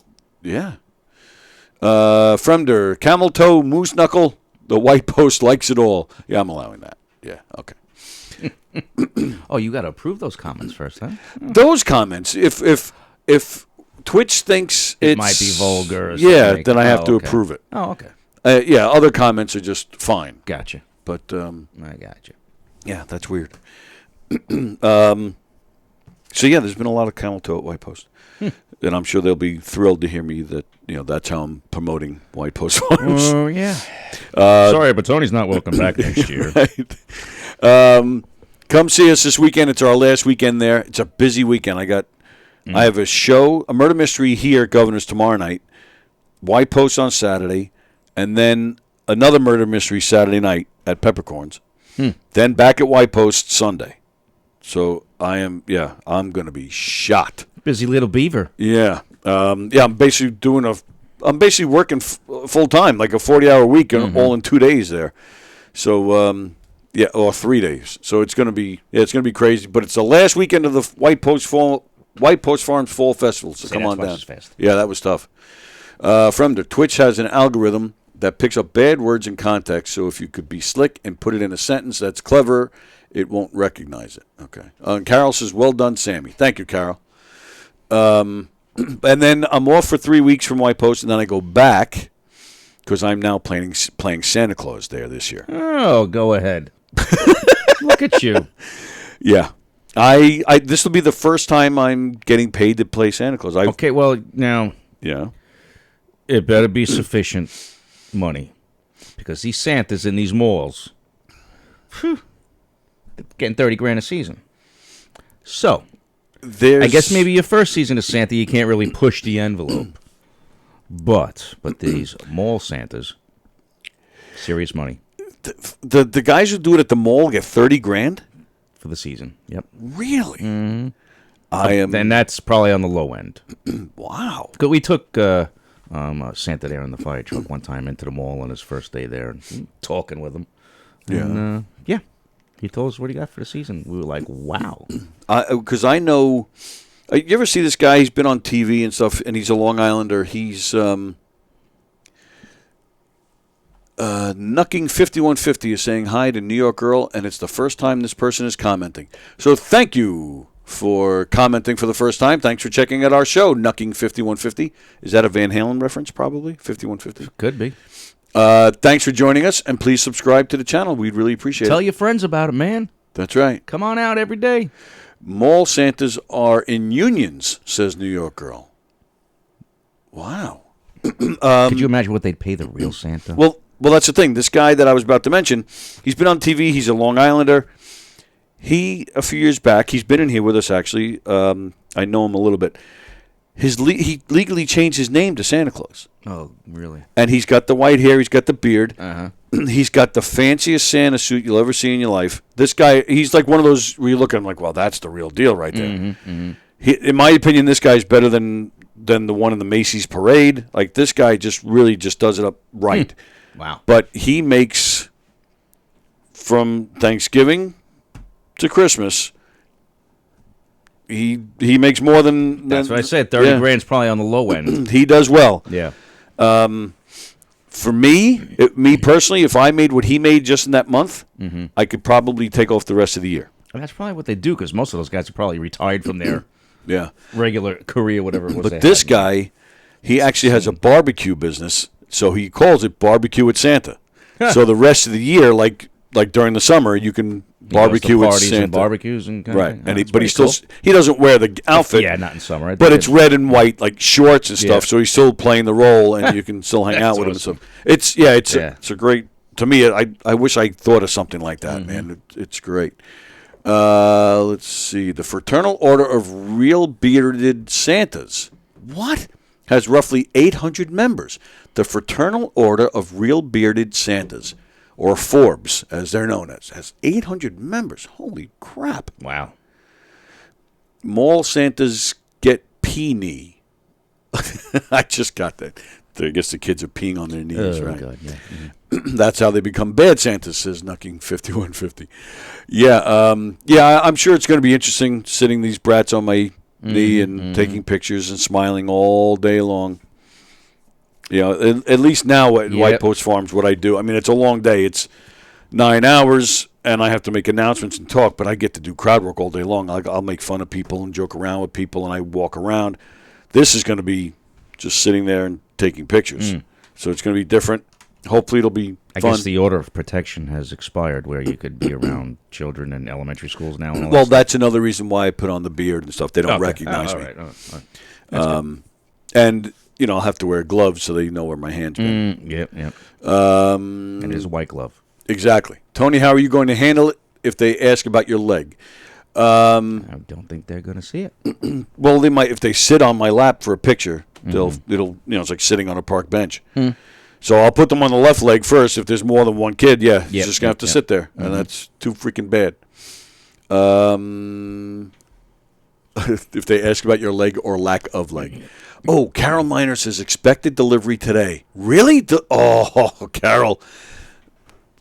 Yeah. Fremder, camel toe, moose knuckle. The White Post likes it all. Yeah, I'm allowing that. Yeah. Okay. Oh, you got to approve those comments first, huh? Those comments. If Twitch thinks it might be vulgar. Or yeah, then I have to approve it. Oh, okay. Yeah, other comments are just fine. Gotcha. But I gotcha. Yeah, that's weird. So yeah, there's been a lot of camel toe at White Post, and I'm sure they'll be thrilled to hear me that that's how I'm promoting White Post Farms. Oh yeah. Sorry, but Tony's not welcome back next year. Right. Come see us this weekend. It's our last weekend there. It's a busy weekend. I have a show, a murder mystery here at Governor's tomorrow night, White Post on Saturday, and then another murder mystery Saturday night at Peppercorns. Then back at White Post Sunday. So I'm going to be shot. Busy little beaver. Yeah. I'm basically working full time, like a 40-hour week, all in 2 days there. So or 3 days. So it's going to be crazy. But it's the last weekend of the White Post Farms Fall Festival. So come on down. Yeah, that was tough. From the Twitch has an algorithm that picks up bad words in context. So if you could be slick and put it in a sentence that's clever, it won't recognize it. Okay. And Carol says, "Well done, Sammy." Thank you, Carol. And then I'm off for 3 weeks from White Post, and then I go back because I'm now playing Santa Claus there this year. Oh, go ahead. Look at you. Yeah. This will be the first time I'm getting paid to play Santa Claus. Okay, well, now. Yeah. It better be sufficient money. Because these Santas in these malls, getting $30,000 a season. So, I guess maybe your first season of Santa, you can't really push the envelope. But these mall Santas, serious money. The guys who do it at the mall get $30,000 for the season. Yep. Really? Mm-hmm. And that's probably on the low end. Wow. Because we took Santa there in the fire truck one time into the mall on his first day there, and talking with him. Yeah. And, he told us what he got for the season. We were like, wow. Because I know. You ever see this guy? He's been on TV and stuff, and he's a Long Islander. He's Knockem 5150 is saying hi to New York Girl, and it's the first time this person is commenting. So thank you for commenting for the first time. Thanks for checking out our show, Knockem 5150. Is that a Van Halen reference, probably? 5150? Could be. Thanks for joining us, and please subscribe to the channel. We'd really appreciate it. Tell your friends about it, man. That's right. Come on out every day. Mall Santas are in unions, says New York Girl. Wow. Could you imagine what they'd pay the real Santa? Well, that's the thing. This guy that I was about to mention, he's been on TV. He's a Long Islander. A few years back, he's been in here with us, actually. I know him a little bit. He legally changed his name to Santa Claus. Oh, really? And he's got the white hair. He's got the beard. Uh-huh. He's got the fanciest Santa suit you'll ever see in your life. This guy, he's like one of those where you look at him like, well, that's the real deal right there. Mm-hmm. In my opinion, this guy's better than the one in the Macy's parade. Like, this guy just really just does it up right. Wow. But he makes from Thanksgiving to Christmas. He makes more than That's what I said. 30 grand's probably on the low end. He does well. Yeah. For me personally, if I made what he made just in that month, I could probably take off the rest of the year. And that's probably what they do because most of those guys are probably retired from their regular career, whatever it was. But this guy, he actually has a barbecue business, so he calls it Barbecue with Santa. So the rest of the year, like during the summer, you can barbecue with parties Santa. and barbecues and right. And but he still he doesn't wear the outfit. Yeah, not in summer. But it's red and white, like shorts and stuff. So he's still playing the role, and you can still hang out with him and stuff. It's a great. To me, I wish I thought of something like that, man. It's great. Let's see. The Fraternal Order of Real Bearded Santas. What? Has roughly 800 members. The Fraternal Order of Real Bearded Santas, or Forbes, as they're known as, has 800 members. Holy crap. Wow. Mall Santas get pee-knee. I just got that. I guess the kids are peeing on their knees, right? God, yeah. That's how they become bad Santas, says Knockem 5150. Yeah, I'm sure it's going to be interesting sitting these brats on my knee and taking pictures and smiling all day long. You know, at least now at White Post Farms, what I do. I mean, it's a long day. It's 9 hours, and I have to make announcements and talk, but I get to do crowd work all day long. I'll make fun of people and joke around with people, and I walk around. This is going to be just sitting there and taking pictures. So it's going to be different. Hopefully it'll be fun. I guess the order of protection has expired where you could be around children in elementary schools now. And all well, that that's another reason why I put on the beard and stuff. They don't recognize me. All right. And, you know, I'll have to wear gloves so they know where my hands been. Yep. And there's a white glove. Exactly. Tony, how are you going to handle it if they ask about your leg? I don't think they're going to see it. Well, they might if they sit on my lap for a picture. It's like sitting on a park bench. So I'll put them on the left leg first. If there's more than one kid, he's just gonna have to sit there, and that's too freaking bad. If they ask about your leg or lack of leg. Oh, Carol Miner says expected delivery today. Really? Oh, Carol.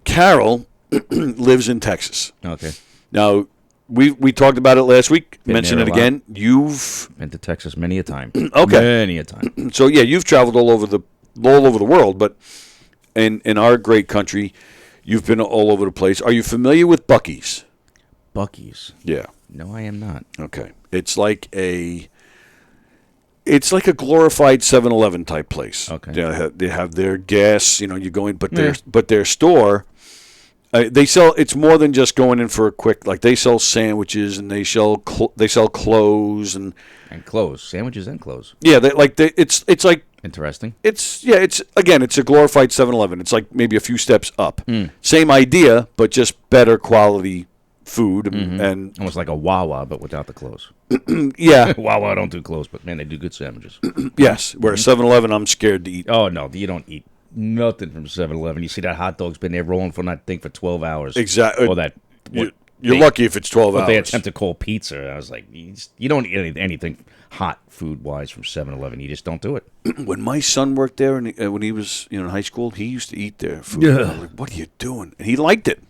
Carol lives in Texas. Okay. Now, we talked about it last week. Mention it again. You've been to Texas many a time. Okay. Many a time. So yeah, you've traveled all over the world, but in our great country, you've been all over the place. Are you familiar with Buc-ee's? Buc-ee's? Yeah. No, I am not. Okay. It's like a glorified 7-Eleven type place. Okay. They have their gas, you go in, but their store, they sell. It's more than just going in for a quick. Like they sell sandwiches and they sell clothes and clothes, sandwiches and clothes. Yeah, it's like interesting. It's a glorified 7-Eleven. It's like maybe a few steps up. Same idea, but just better quality food and almost like a Wawa, but without the clothes. Yeah, Wawa don't do clothes, but man, they do good sandwiches. Yes, where 7-Eleven, I'm scared to eat. Oh no, you don't eat nothing from 7-Eleven. You see that hot dog's been there rolling for that thing for 12 hours. Exactly. Or that. You're lucky if it's 12 hours. They attempt to call pizza. I was like, you don't eat anything hot food-wise from 7-Eleven. You just don't do it. When my son worked there, and when he was in high school, he used to eat their food. Yeah. I was like, what are you doing? And he liked it.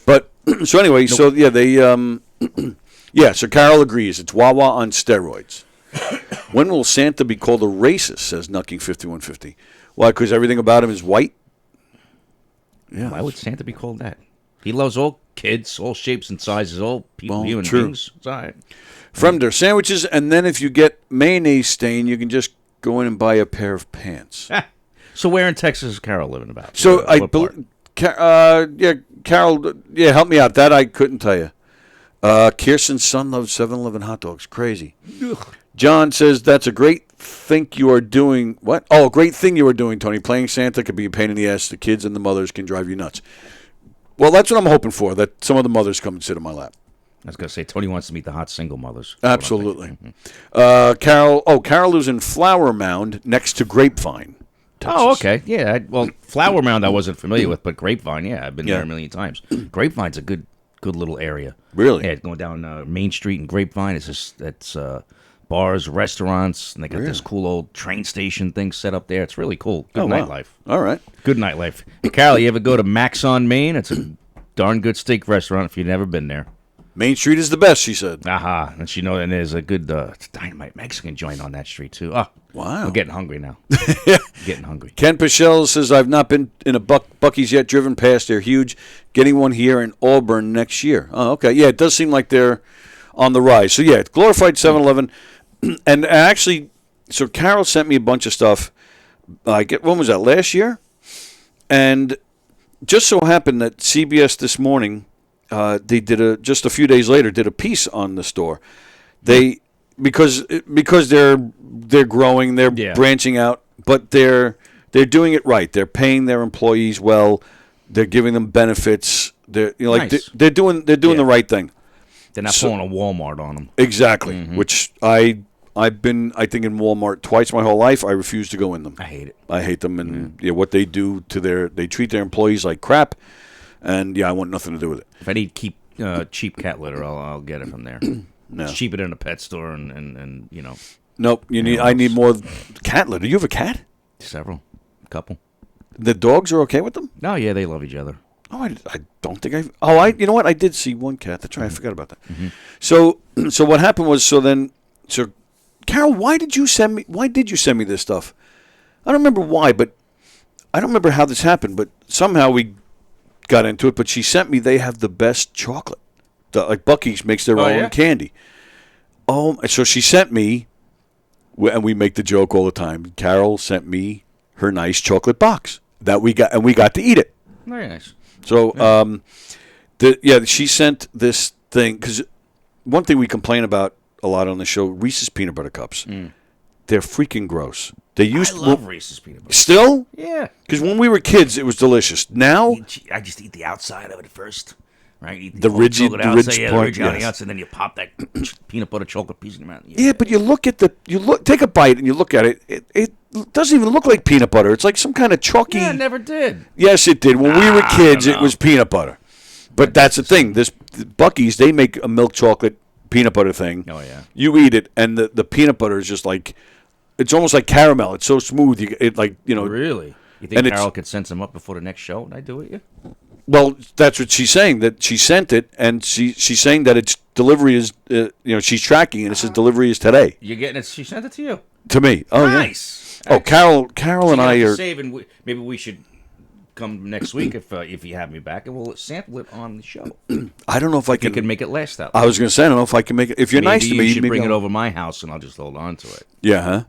But so anyway, so Carol agrees. It's Wawa on steroids. When will Santa be called a racist? Says Knockem 5150. Why? Because everything about him is white. Yeah. Why would Santa be called that? He loves all kids, all shapes and sizes, all people, human true. beings. It's all right. From their sandwiches, and then if you get mayonnaise stain, you can just go in and buy a pair of pants. So where in Texas is Carol living about? So Carol, help me out. That I couldn't tell you. Kirsten's son loves 7-Eleven hot dogs. Crazy. John says that's a great thing you are doing. What? Oh, a great thing you are doing, Tony. Playing Santa could be a pain in the ass. The kids and the mothers can drive you nuts. Well, that's what I'm hoping for, that some of the mothers come and sit on my lap. I was going to say, Tony wants to meet the hot single mothers. Absolutely. Carol lives in Flower Mound next to Grapevine, Texas. Oh, okay. Yeah. Well, Flower Mound I wasn't familiar with, but Grapevine, yeah, I've been there a million times. Grapevine's a good little area. Really? Yeah, going down Main Street in Grapevine, it's just bars, restaurants, and they got this cool old train station thing set up there. It's really cool. Good wow. nightlife. All right. Good nightlife. Hey, Carol, you ever go to Max on Main? It's a darn good steak restaurant if you've never been there. Main Street is the best, she said. Aha. And and there's a good dynamite Mexican joint on that street, too. Oh, wow. I'm getting hungry now. Getting hungry. Ken Pichelle says, I've not been in a Buc-ee's yet, driven past. They're huge. Getting one here in Auburn next year. Oh, okay. Yeah, it does seem like they're on the rise. So, yeah, glorified 7-Eleven. And actually, so Carol sent me a bunch of stuff. When was that, last year? And just so happened that CBS this morning, they did just a few days later did a piece on the store. They because they're growing, they're branching out, but they're doing it right. They're paying their employees well. They're giving them benefits. They're nice. they're doing the right thing. They're not pulling a Walmart on them. Exactly. Which I've been, I think, in Walmart twice my whole life. I refuse to go in them. I hate it. I hate them, and what they do to they treat their employees like crap. And, I want nothing to do with it. If I need cheap cat litter, I'll get it from there. No. It's cheaper than a pet store, and Nope. I need more cat litter. You have a cat? Several. A couple. The dogs are okay with them? Oh, yeah, they love each other. Oh, I don't think I've... Oh, you know what? I did see one cat. That's right. I forgot about that. So what happened was, Carol, why did you send me this stuff? I don't remember why, but I don't remember how this happened, but somehow we got into it, but she sent me, they have the best chocolate. Like Buc-ee's makes their own candy. Oh, so she sent me, and we make the joke all the time, Carol sent me her nice chocolate box that we got, and we got to eat it. Very nice. So, she sent this thing, because one thing we complain about a lot on the show, Reese's Peanut Butter Cups. They're freaking gross. I love Reese's Peanut Butter. Still? Yeah. Because when we were kids, it was delicious. Now, I just eat the outside of it first, right? Eat the ridgy part, on the outside, and then you pop that peanut butter chocolate piece in your mouth. Yeah, but you look at take a bite and you look at it. It doesn't even look like peanut butter. It's like some kind of chalky. Yeah, it never did. Yes, it did. When we were kids, it was peanut butter. But that's the thing. This Buc-ee's, they make a milk chocolate peanut butter thing. Oh yeah. You eat it, and the peanut butter is just like, it's almost like caramel. It's so smooth. Really? You think Carol could send some up before the next show? Would I do it? Yeah. Well, that's what she's saying. That she sent it, and she's saying that its delivery is, she's tracking, and it says delivery is today. You're getting it. She sent it to you. To me. Oh, nice. Yeah. Oh, Carol and I are saving. Maybe we should come next week if you have me back, and we'll sample it on the show. I don't know if I can. You can make it last that. I was going to say, I don't know if I can make it. If you're nice to me, you should bring it over my house, and I'll just hold on to it. Yeah, huh?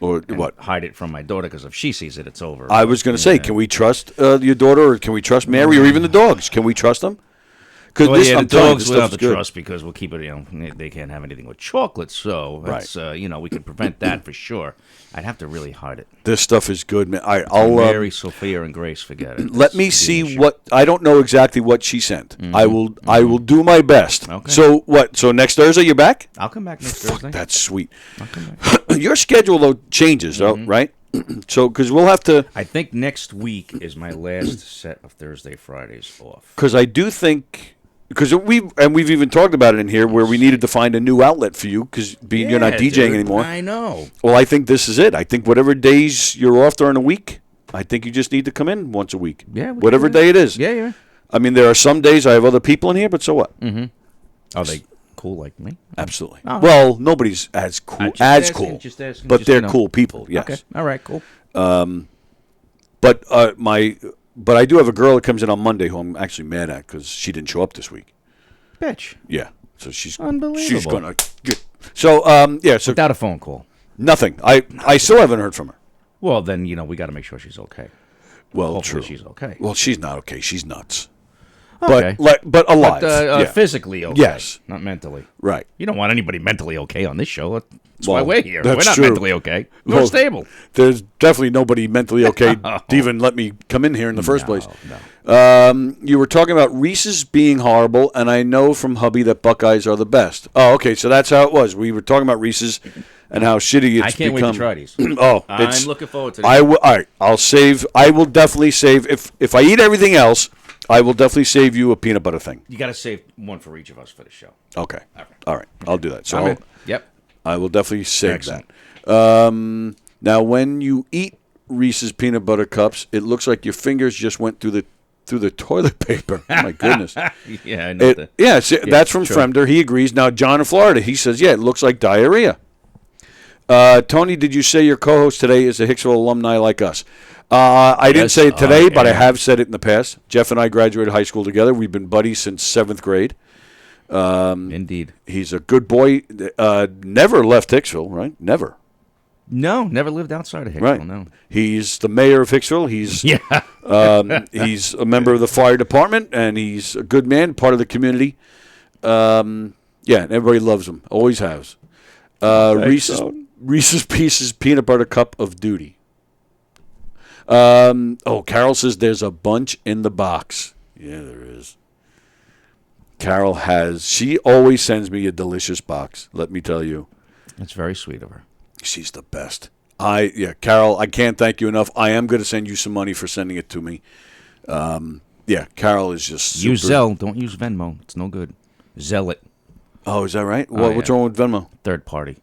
Or what? Hide it from my daughter, because if she sees it, it's over. I was going to say, can we trust your daughter, or can we trust Mary, or even the dogs? Can we trust them? Because the dogs we'll have to trust, because we'll keep it. They can't have anything with chocolate, so that's, we can prevent that for sure. I'd have to really hide it. This stuff is good, man. I'll Mary, Sophia, and Grace, forget it. Let me see what. I don't know exactly what she sent. I will do my best. Okay. So what? So next Thursday you're back? I'll come back next Thursday. That's sweet. I'll come back. Your schedule though changes, though, right? So because we'll have to. I think next week is my last set of Thursday, Fridays off. Because I do think. Because we've even talked about it in here, where we needed to find a new outlet for you, because you're not DJing anymore. I know. Well, I think this is it. I think whatever days you're off during the week, I think you just need to come in once a week. Yeah. Whatever day it is. Yeah. I mean, there are some days I have other people in here, but so what? Mm-hmm. Are they cool like me? Absolutely. Oh. Well, nobody's as cool asking, but they're cool people. Yes. Okay. All right. Cool. But I do have a girl that comes in on Monday who I'm actually mad at because she didn't show up this week. Bitch. Yeah. So she's unbelievable. She's gonna get. So So without a phone call. Nothing. I still haven't heard from her. Well, then we got to make sure she's okay. Well, hopefully true. she's okay. Well, she's not okay. She's nuts. Okay. But alive. But, physically okay. Yes. Not mentally. Right. You don't want anybody mentally okay on this show. That's why we're here. That's we're not true. mentally okay. We're stable. There's definitely nobody mentally okay to even let me come in here in the first place. No. You were talking about Reese's being horrible, and I know from hubby that Buckeyes are the best. Oh, okay. So that's how it was. We were talking about Reese's and how shitty it's become. I can't wait to try these. I'm looking forward to this. All right. I'll save. I will definitely save. If I eat everything else, I will definitely save you a peanut butter thing. You got to save one for each of us for the show. Okay. All right. I'll do that. So Yep. I will definitely save Excellent. that. Now, when you eat Reese's peanut butter cups, it looks like your fingers just went through the toilet paper. Oh, my goodness. Yeah, I know that. Yeah, that's from sure. Fremder. He agrees. Now, John in Florida, he says, yeah, it looks like diarrhea. Tony, did you say your co-host today is a Hicksville alumni like us? I didn't say it today, but I have said it in the past. Jeff and I graduated high school together. We've been buddies since 7th grade. Indeed. He's a good boy. Never left Hicksville, right? Never. No, never lived outside of Hicksville, Right. no. He's the mayor of Hicksville. He's he's a member of the fire department, and he's a good man, part of the community. Yeah, and everybody loves him. Always has. Reese's Pieces peanut butter cup of duty. Carol says there's a bunch in the box. Yeah, there is. Carol she always sends me a delicious box, let me tell you. That's very sweet of her. She's the best. Carol, I can't thank you enough. I am going to send you some money for sending it to me. Carol is just super. Use Zelle. Don't use Venmo. It's no good. Zelle it. Oh, is that right? What's wrong with Venmo? Third party.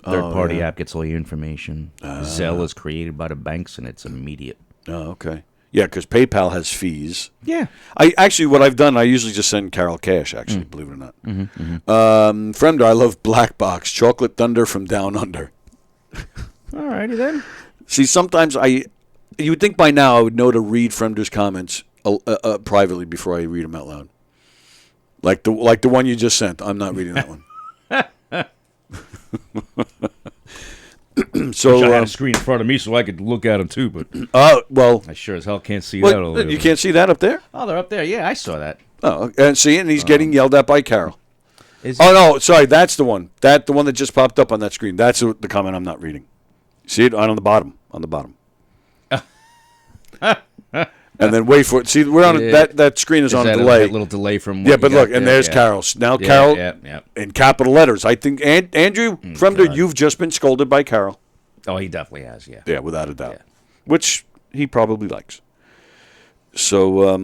Third party app gets all your information. Zelle is created by the banks, and it's immediate. Oh, okay. Yeah, because PayPal has fees. Yeah. What I've done, I usually just send Carol cash, actually, believe it or not. Fremder, I love Black Box, Chocolate Thunder from Down Under. All righty then. See, sometimes you would think by now I would know to read Fremder's comments privately before I read them out loud. Like the one you just sent. I'm not reading that one. So I had a screen in front of me so I could look at them too, but I sure as hell can't see that over there. You can't see that up there? Oh, they're up there. Yeah, I saw that. Oh, and he's getting yelled at by Carol. No, sorry, that's the one. The one that just popped up on that screen. That's the comment I'm not reading. See it on the bottom. On the bottom. And then wait for it. See, we're on that screen is on a delay. A little delay from. Yeah, but look, and there's Carol's. Now Carol in capital letters. I think Andrew Fremder, you've just been scolded by Carol. Oh, he definitely has. Yeah. Yeah, without a doubt. Yeah. Which he probably likes. So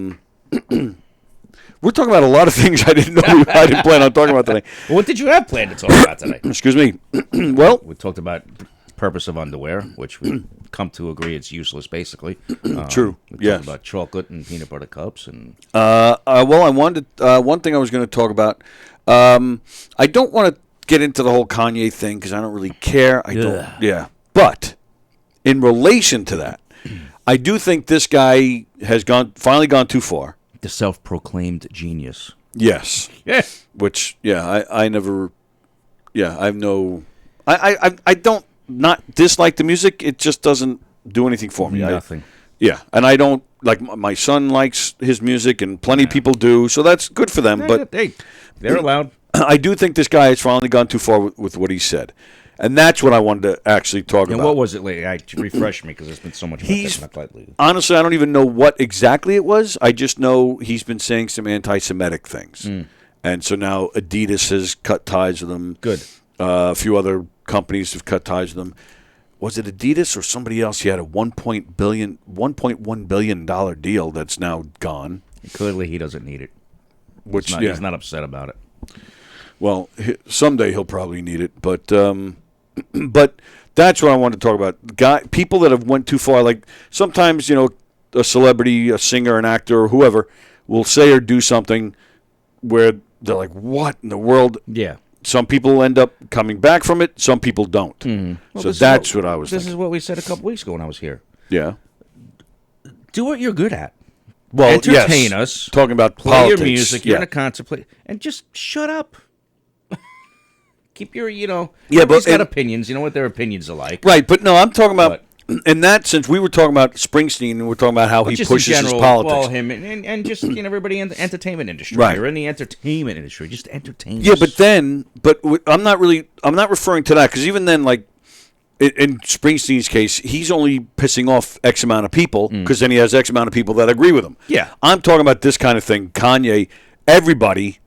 we're talking about a lot of things I didn't plan on talking about today. Well, what did you have planned to talk about today? Excuse me. Well, we talked about purpose of underwear, which we come to agree it's useless, basically. True. We talked about chocolate and peanut butter cups, and I wanted one thing I was going to talk about. I don't want to get into the whole Kanye thing because I don't really care. I don't. Yeah, but in relation to that, I do think this guy has finally gone too far. The self-proclaimed genius. Yes. Yes. Which I never. Yeah, I have no. I don't. Not dislike the music, it just doesn't do anything for me. Nothing. And I don't like. My son likes his music, and plenty of people do, so that's good for them. But they're allowed. I do think this guy has finally gone too far with what he said, and that's what I wanted to actually talk about. And what was it lately? Refresh me because there's been so much. Honestly, I don't even know what exactly it was. I just know he's been saying some anti-Semitic things, and so now Adidas has cut ties with him. Good. A few other companies have cut ties with him. Was it Adidas or somebody else? He had a $1.1 billion deal that's now gone. Clearly, he doesn't need it. He's not upset about it. Well, someday he'll probably need it, but that's what I wanted to talk about. People that have went too far. Like sometimes, a celebrity, a singer, an actor, or whoever will say or do something where they're like, "What in the world?" Yeah. Some people end up coming back from it. Some people don't. Well, so that's what I was thinking. This is what we said a couple weeks ago when I was here. Yeah. Do what you're good at. Well, entertain us. Talking about play politics. Your music. You're in a concert. And just shut up. Keep your, everybody's got opinions. You know what their opinions are like. Right, but no, I'm talking about, in that sense, we were talking about Springsteen, and we're talking about how he pushes his politics. Well, him and just everybody in the entertainment industry. Right. You're in the entertainment industry. Just entertain us. Yeah, but I'm not referring to that, because even then, like, in Springsteen's case, he's only pissing off X amount of people, because then he has X amount of people that agree with him. Yeah. I'm talking about this kind of thing. Kanye, everybody,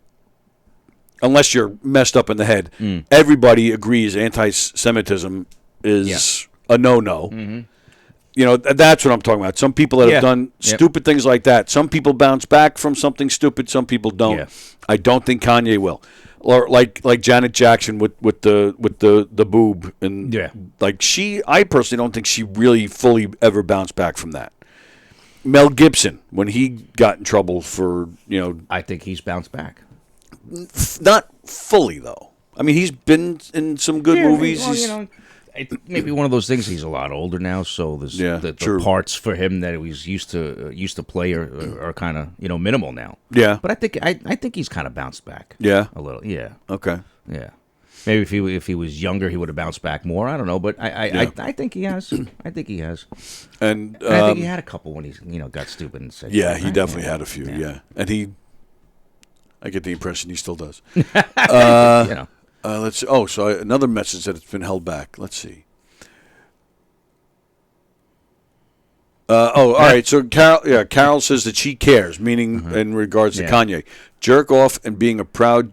unless you're messed up in the head, everybody agrees anti-Semitism is a no-no. That's what I'm talking about. Some people that have done stupid things like that. Some people bounce back from something stupid. Some people don't. Yeah. I don't think Kanye will. or like Janet Jackson with the boob, and like I personally don't think she really fully ever bounced back from that. Mel Gibson, when he got in trouble for I think he's bounced back. Not fully though. I mean, he's been in some good movies. Well, it may be one of those things. He's a lot older now, so there's the parts for him that he was used to play are kind of minimal now. Yeah, but I think he's kind of bounced back. Yeah, a little. Yeah. Okay. Yeah. Maybe if he was younger, he would have bounced back more. I don't know, but I think he has. I think he has. And I think he had a couple when he got stupid and said. Yeah, he definitely had a few. Yeah, and I get the impression he still does. Let's see. Oh, so another message that it's been held back. Let's see. All right. So Carol says that she cares, meaning in regards to Kanye. Jerk off and being a proud.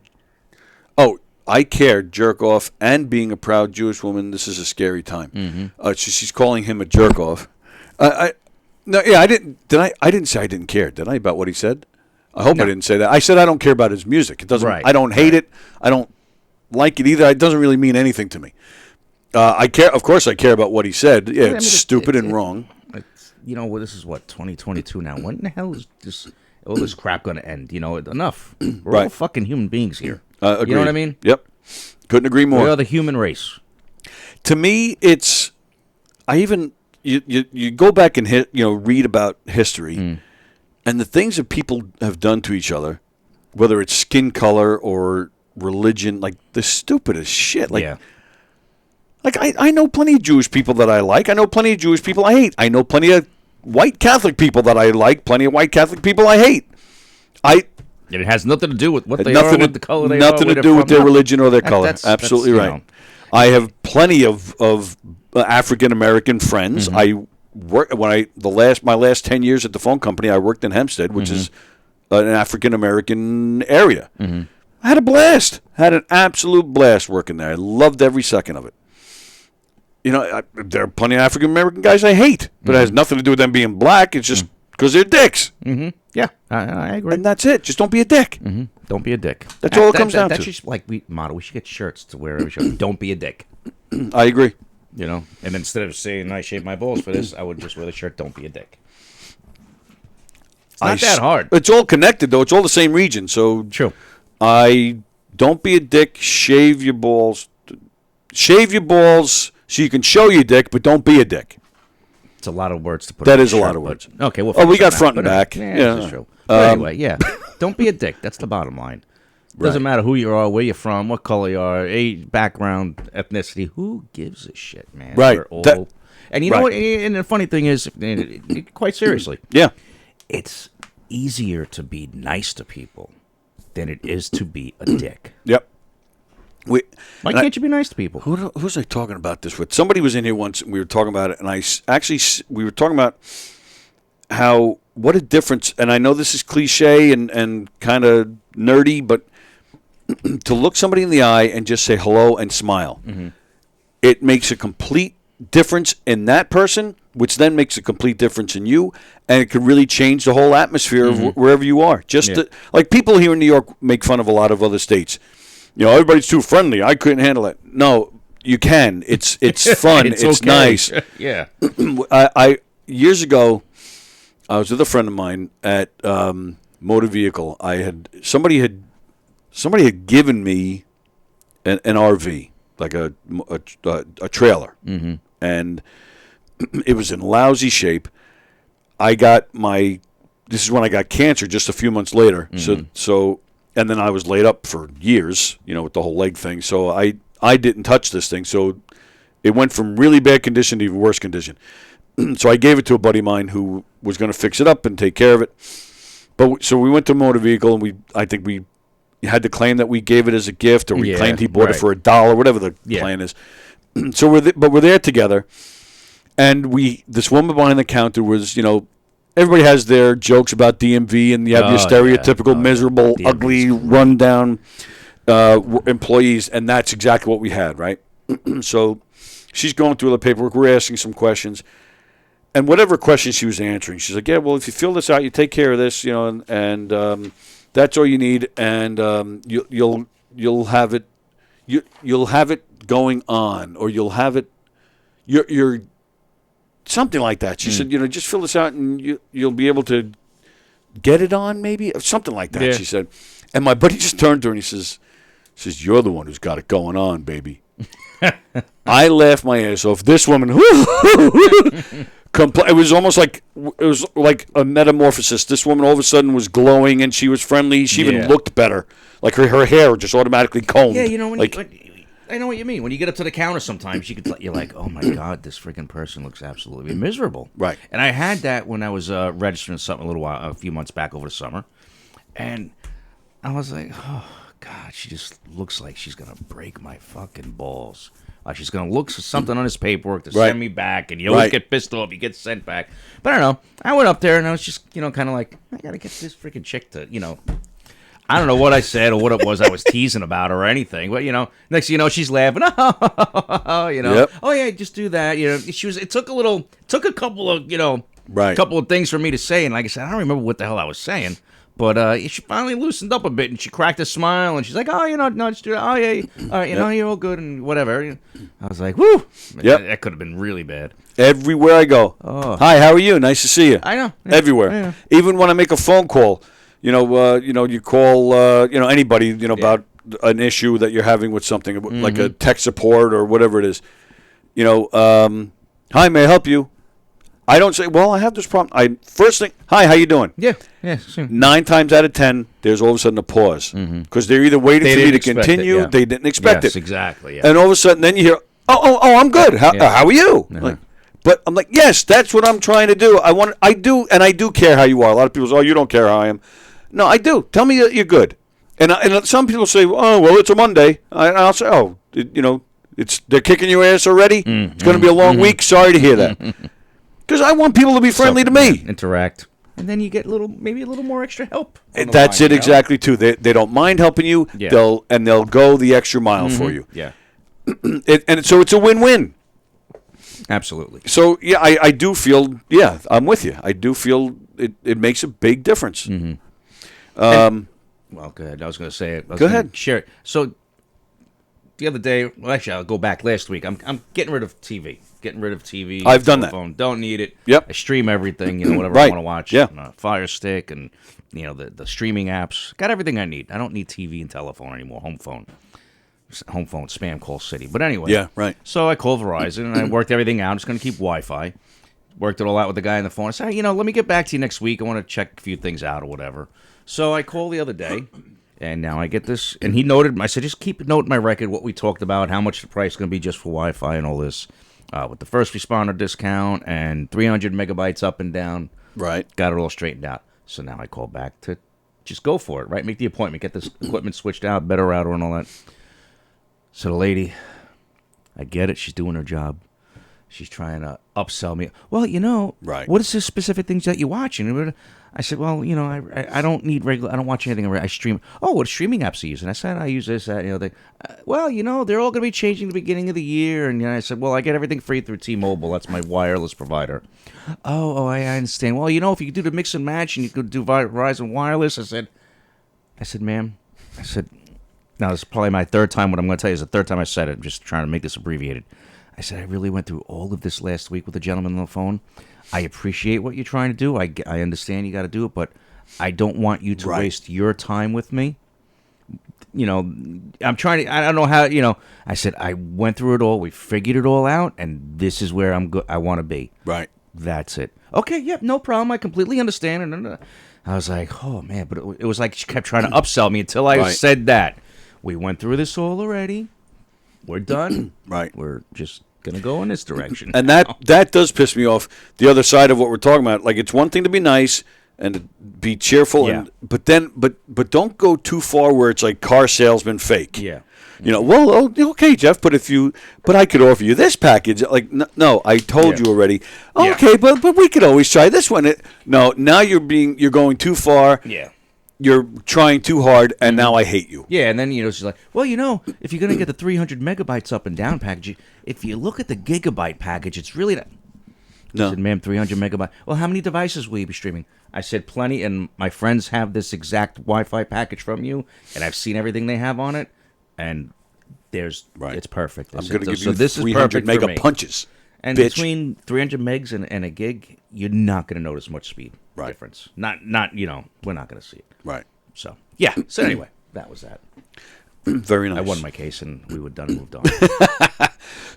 Oh, I care. Jerk off and being a proud Jewish woman. This is a scary time. She's calling him a jerk off. I didn't. I didn't say I didn't care. Did I about what he said? I hope I didn't say that. I said I don't care about his music. It doesn't. I don't hate it. I don't like it either. It doesn't really mean anything to me. I care. Of course, I care about what he said. Yeah, it's stupid and wrong. Well, this is what 2022 now. When the hell is all this crap going to end? Enough. We're all fucking human beings here. You know what I mean? Yep. Couldn't agree more. We are the human race. To me, it's. You go back and read about history, and the things that people have done to each other, whether it's skin color or religion, like the stupidest shit. Like I know plenty of Jewish people that I like. I know plenty of Jewish people I hate. I know plenty of white Catholic people that I like. Plenty of white Catholic people I hate. And it has nothing to do with what they are, what the color they are. Nothing to do with their religion or their color. Absolutely right. I have plenty of African American friends. I work my last 10 years at the phone company. I worked in Hempstead, which is an African American area. I had a blast. Had an absolute blast working there. I loved every second of it. There are plenty of African American guys I hate, but it has nothing to do with them being black. It's just because they're dicks. Yeah, I agree. And that's it. Just don't be a dick. Don't be a dick. That's all it comes down to. That's just like we should get shirts to wear every show. Don't be a dick. I agree. And then instead of saying I shaved my balls for this, I would just wear the shirt. Don't be a dick. It's not that hard. It's all connected though. It's all the same region. So true. Don't be a dick. Shave your balls. Shave your balls so you can show your dick, but don't be a dick. It's a lot of words to put. That is a lot of words. Okay, well. We got front and back. Yeah, that's true. But anyway, don't be a dick. That's the bottom line. Doesn't matter who you are, where you're from, what color you are, age, background, ethnicity. Who gives a shit, man? Right. And you know what? And the funny thing is, quite seriously, it's easier to be nice to people than it is to be a dick. Yep. Why can't you be nice to people? Who was I talking about this with? Somebody was in here once, and we were talking about it, and we were talking about what a difference, and I know this is cliche and kind of nerdy, but to look somebody in the eye and just say hello and smile, it makes a complete difference in that person, which then makes a complete difference in you, and it can really change the whole atmosphere of wherever you are. Like people here in New York make fun of a lot of other states. Everybody's too friendly. I couldn't handle it. No, you can. It's fun. it's okay. Nice. Yeah. I years ago, I was with a friend of mine at motor vehicle. Somebody had given me an RV, like a trailer, and it was in lousy shape. This is when I got cancer just a few months later. So. And then I was laid up for years, with the whole leg thing. So I didn't touch this thing. So it went from really bad condition to even worse condition. So I gave it to a buddy of mine who was going to fix it up and take care of it. So we went to a motor vehicle, and I think we had to claim that we gave it as a gift, or we claimed he bought it for $1, whatever the plan is. So we're there together, and this woman behind the counter was, everybody has their jokes about DMV, and you have your stereotypical, miserable, ugly, rundown employees, and that's exactly what we had, right? So she's going through the paperwork. We're asking some questions, and whatever questions she was answering, she's like, "Yeah, well, if you fill this out, you take care of this, and that's all you need, and you'll have it you'll have it going on, or you'll have it you're something like that. She said, just fill this out and you'll be able to get it on, maybe, or something like that. Yeah. She said, and my buddy just turned to her and he says, "You're the one who's got it going on, baby." I laughed my ass off. This woman, it was almost like a metamorphosis. This woman all of a sudden was glowing and she was friendly. She even looked better. Like her hair just automatically combed. Yeah, I know what you mean. When you get up to the counter sometimes, you're like, oh my God, this freaking person looks absolutely miserable. Right. And I had that when I was registering something a few months back over the summer. And I was like, oh God, she just looks like she's going to break my fucking balls. Like she's going to look for something on his paperwork to send me back. And you always get pissed off. You get sent back. But I don't know. I went up there and I was just, kind of like, I got to get this freaking chick to, I don't know what I said or what it was I was teasing about or anything, but next thing you know, she's laughing. Oh, oh yeah, just do that. It took a couple of couple of things for me to say, and like I said, I don't remember what the hell I was saying, but she finally loosened up a bit and she cracked a smile and she's like, oh, no, just do that. Oh yeah, all right, you're all good and whatever. I was like, whoo, that could have been really bad. Everywhere I go, hi, how are you? Nice to see you. I know. Everywhere, Yeah. even when I make a phone call. You call, anybody, about an issue that you're having with something, like a tech support or whatever it is. Hi, may I help you? I don't say, well, I have this problem. First thing, hi, how you doing? Yeah, sure. 9 times out of 10, there's all of a sudden a pause. Because they're either waiting for me to continue, they didn't expect it. Yes, exactly, yeah. And all of a sudden, then you hear, oh, I'm good. How are you? But I'm like, yes, that's what I'm trying to do. I do care how you are. A lot of people say, oh, you don't care how I am. No, I do. Tell me that you're good. And some people say, oh, well, it's a Monday. I'll say, oh, they're kicking your ass already? It's going to be a long week? Sorry to hear that. Because I want people to be friendly to me. Interact. And then you get maybe a little more extra help. That's it exactly, too. They don't mind helping you. Yeah. They'll go the extra mile for you. Yeah. And so it's a win-win. Absolutely. So, yeah, I do feel, I'm with you. I do feel it makes a big difference. Well, good. I was going to say it. Go ahead. Share it. So the other day, well, actually, I'll go back last week. I'm getting rid of TV. I've done that. Phone. Don't need it. Yep. I stream everything, whatever I want to watch. Yeah. Fire Stick and, the streaming apps. Got everything I need. I don't need TV and telephone anymore. Home phone, spam call city. But anyway. Yeah, right. So I called Verizon and I worked everything out. I'm just going to keep Wi-Fi. Worked it all out with the guy on the phone. I said, let me get back to you next week. I want to check a few things out or whatever. So I called the other day, and now I get this. And he noted, I said, just keep a note in my record what we talked about, how much the price is going to be just for Wi-Fi and all this. With the first responder discount and 300 megabytes up and down. Right. Got it all straightened out. So now I call back to just go for it, right? Make the appointment, get this equipment switched out, better router and all that. So the lady, I get it. She's doing her job. She's trying to upsell me. Well, right. What is the specific things that you watch? And I said, well, I don't need regular. I don't watch anything. I stream. Oh, what streaming apps are you using? I said, I use this, that, thing. Well, they're all going to be changing at the beginning of the year. And I said, well, I get everything free through T-Mobile. That's my wireless provider. Oh, I understand. Well, if you could do the mix and match and you could do Verizon Wireless, I said, ma'am, now this is probably my third time. What I'm going to tell you is the third time I said it. I'm just trying to make this abbreviated. I said, I really went through all of this last week with the gentleman on the phone. I appreciate what you're trying to do. I understand you got to do it, but I don't want you to waste your time with me. I'm trying to, I don't know how, I said, I went through it all. We figured it all out, and this is where I want to be. Right. That's it. Okay, yep, no problem. I completely understand. And I was like, oh, man, but it was like she kept trying to upsell me until I said that. We went through this all already. We're done. Right. We're just going to go in this direction. And that does piss me off. The other side of what we're talking about. Like, it's one thing to be nice and to be cheerful, but don't go too far where it's like car salesman fake. Yeah. Well, okay, Jeff, but I could offer you this package. Like, no, I told you already. Okay, but we could always try this one. No, now you're going too far. Yeah. You're trying too hard, and now I hate you. Yeah, and then, she's like, well, if you're going to get the 300 megabytes up and down package, if you look at the gigabyte package, it's really not. No. I said, ma'am, 300 megabytes. Well, how many devices will you be streaming? I said, plenty, and my friends have this exact Wi-Fi package from you, and I've seen everything they have on it. and it's perfect. I'm going to give so you this 300 is perfect mega for me. punches. And bitch. between 300 megs and a gig, you're not going to notice much speed difference. Not we're not going to see it. Right. So yeah. So anyway, that was that. Very nice. I won my case, and we were done and moved on.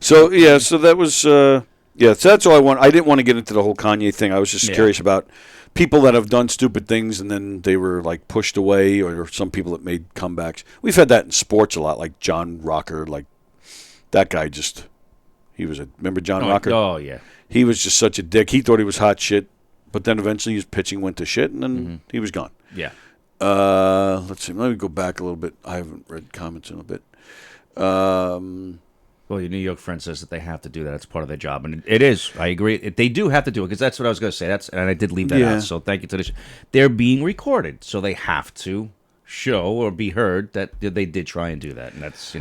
So that was so that's all I want. I didn't want to get into the whole Kanye thing. I was just curious about people that have done stupid things and then they were like pushed away, or some people that made comebacks. We've had that in sports a lot, like John Rocker. Like that guy remember John Rocker? Oh yeah. He was just such a dick. He thought he was hot shit, but then eventually his pitching went to shit, and then he was gone. Yeah. Let's see. Let me go back a little bit. I haven't read comments in a bit. Well, your New York friend says that they have to do that. It's part of their job, and it is. I agree. They do have to do it because that's what I was going to say. And I did leave that out. So thank you to this. They're being recorded, so they have to show or be heard that they did try and do that, and that's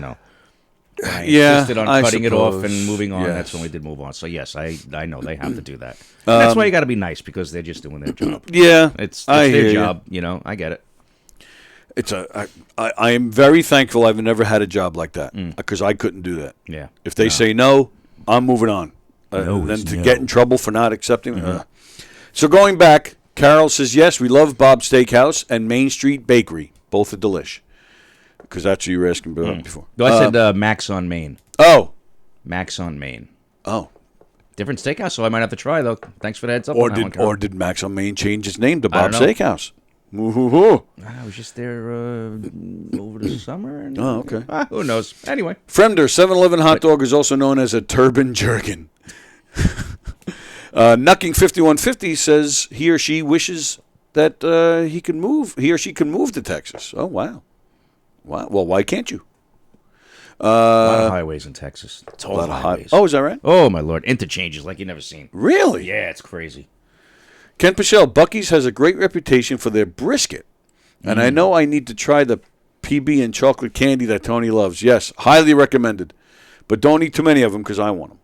I insisted on cutting it off and moving on. Yes. That's when we did move on. So yes, I know they have to do that. And that's why you got to be nice because they're just doing their job. Yeah, it's their job. I get it. I am very thankful I've never had a job like that because I couldn't do that. Yeah. If they say no, I'm moving on. Then to get in trouble for not accepting. So going back, Carol says, yes, we love Bob's Steakhouse and Main Street Bakery. Both are delish. Because that's what you were asking about before. No, I said Max on Main. Oh. Max on Main. Oh. Different steakhouse, so I might have to try, though. Thanks for the heads up. Or did Max on Main change its name to Bob's Steakhouse? I was just there over the summer. And, okay. Who knows? Anyway. Fremder, 7-Eleven hot dog is also known as a turban jerkin. Knockem 5150 says he or she wishes that he or she can move to Texas. Oh, wow. Wow. Well, why can't you? A lot of highways in Texas. It's all highways. Oh, is that right? Oh, my Lord. Interchanges like you've never seen. Really? Yeah, it's crazy. Ken Pichelle, Buc-ee's has a great reputation for their brisket. And I know I need to try the PB and chocolate candy that Tony loves. Yes, highly recommended. But don't eat too many of them because I want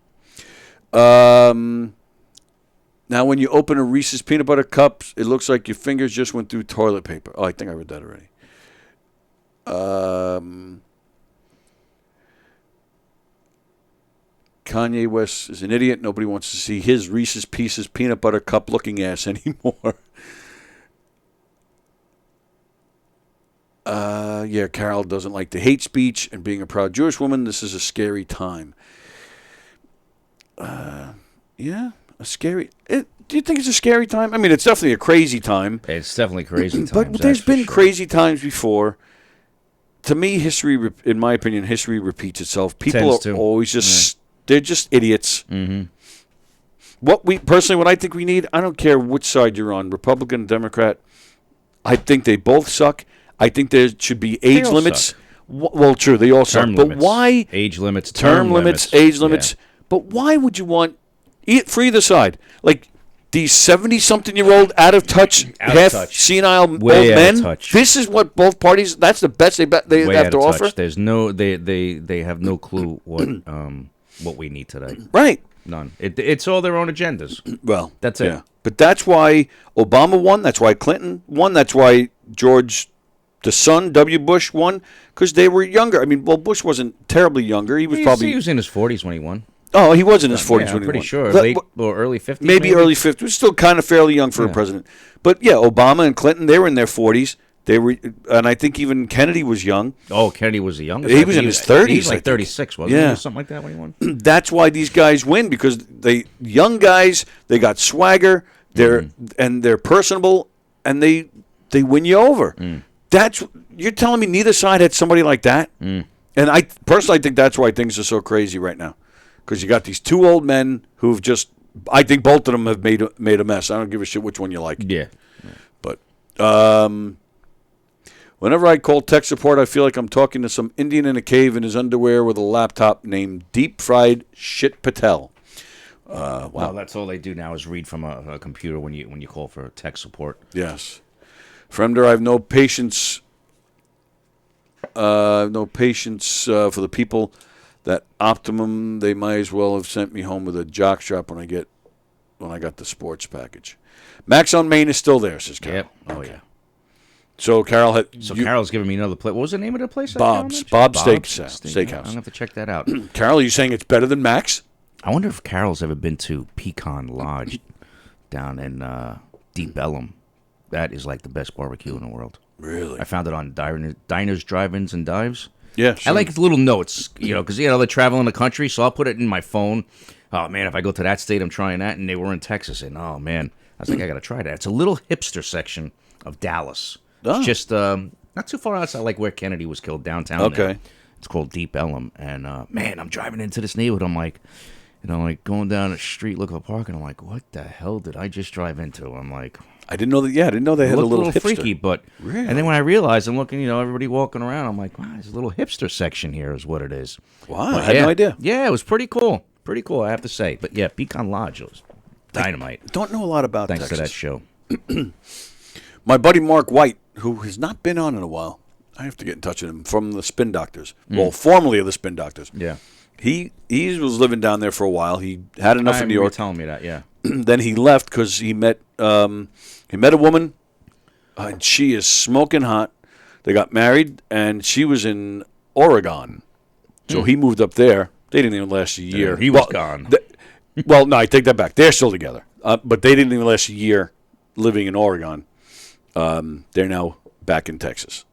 them. Now, when you open a Reese's peanut butter cup, it looks like your fingers just went through toilet paper. Oh, I think I read that already. Kanye West is an idiot. Nobody wants to see his Reese's Pieces peanut butter cup looking ass anymore. Yeah, Carol doesn't like the hate speech, and being a proud Jewish woman, this is a scary time. Yeah, a scary. Do you think it's a scary time? I mean, it's definitely a crazy time. It's definitely crazy times. But there's been crazy times before. To me, history, in my opinion, history repeats itself. People are always just, they're just idiots. Mm-hmm. What I think we need, I don't care which side you're on, Republican, Democrat, I think they both suck. I think there should be age limits. Well, true, they all suck. But why? Age limits, term limits, age limits. Yeah. But why would you want, for either side, like these 70-something-year-old out-of-touch, half-senile old men? This is what both parties, that's the best they have to offer? There's no, they have no clue what we need today. Right. None. It's all their own agendas. Well, that's it. Yeah. But that's why Obama won. That's why Clinton won. That's why George, the son, W. Bush, won, because they were younger. I mean, well, Bush wasn't terribly younger. He was he was in his 40s when he won. Oh, he was in his 40s when he won. I'm pretty sure. Late or early 50s? Maybe early 50s. Still kind of fairly young for a president. But, yeah, Obama and Clinton, they were in their 40s. They were, and I think even Kennedy was young. Oh, Kennedy was the youngest. He was in his 30s. He was like 36, wasn't he? Or something like that when he won. That's why these guys win, because young guys, they got swagger, they're personable, and they win you over. You're telling me neither side had somebody like that? And I personally think that's why things are so crazy right now, because you got these two old men who've just, I think both of them have made a mess. I don't give a shit which one you like. Yeah. But whenever I call tech support, I feel like I'm talking to some Indian in a cave in his underwear with a laptop named Deep Fried Shit Patel. Wow. Well, that's all they do now is read from a computer when you call for tech support. Yes. Fremder, I have no patience. For the people that Optimum. They might as well have sent me home with a jockstrap when I got the sports package. Max on Main is still there, says Carol. Yep. Oh, okay. yeah. So Carol had. Carol's giving me another place. What was the name of the place? Bob's Steakhouse. I'm gonna have to check that out. Carol, are you saying it's better than Max? I wonder if Carol's ever been to Pecan Lodge down in Deep Ellum. That is like the best barbecue in the world. Really? I found it on Diners, Drive-Ins, and Dives. Yeah, sure. I like little notes, because they're traveling the country, so I'll put it in my phone. Oh man, if I go to that state, I'm trying that, and they were in Texas, and oh man, I was like, I gotta try that. It's a little hipster section of Dallas. Oh. It's just not too far outside, like where Kennedy was killed downtown. Okay. There. It's called Deep Ellum, and man, I'm driving into this neighborhood. I'm like, going down the street, looking at the park, and I'm like, what the hell did I just drive into? I'm like, I didn't know that. Yeah, I didn't know they had a little hipster. Freaky, but really? And then when I realized, I'm looking, everybody walking around, I'm like, wow, there's a little hipster section here, is what it is. Wow, But I had no idea. Yeah, it was pretty cool. Pretty cool, I have to say. But yeah, Pecan Lodge was dynamite. I don't know a lot about Thanks Texas. to that show. My buddy Mark White, who has not been on in a while, I have to get in touch with him, from the Spin Doctors. Well, formerly of the Spin Doctors. Yeah. He was living down there for a while. He had enough in New York. Telling me that, yeah. Then he left because he met a woman, and she is smoking hot. They got married, and she was in Oregon. So he moved up there. They didn't even last a year. He was gone. Well, no, I take that back. They're still together. But they didn't even last a year living in Oregon. They're now back in Texas.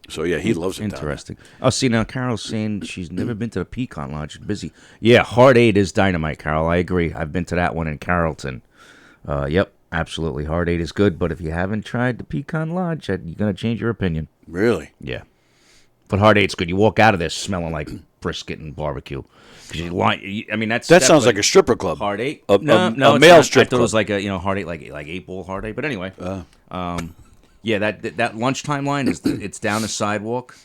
So, yeah, he loves it. Interesting. Oh, see, now Carol's saying she's never been to the Pecan Lodge. She's busy. Yeah, Hard 8 is dynamite, Carol. I agree. I've been to that one in Carrollton. Yep, absolutely. Hard 8 is good, but if you haven't tried the Pecan Lodge, you're going to change your opinion. Really? Yeah. But Hard 8's good. You walk out of there smelling like brisket and barbecue. That sounds like a stripper club. Hard 8? A no, male not. strip I thought club. it was like a Hard 8, like 8-ball Hard 8. But anyway, yeah, that lunchtime line it's down the sidewalk,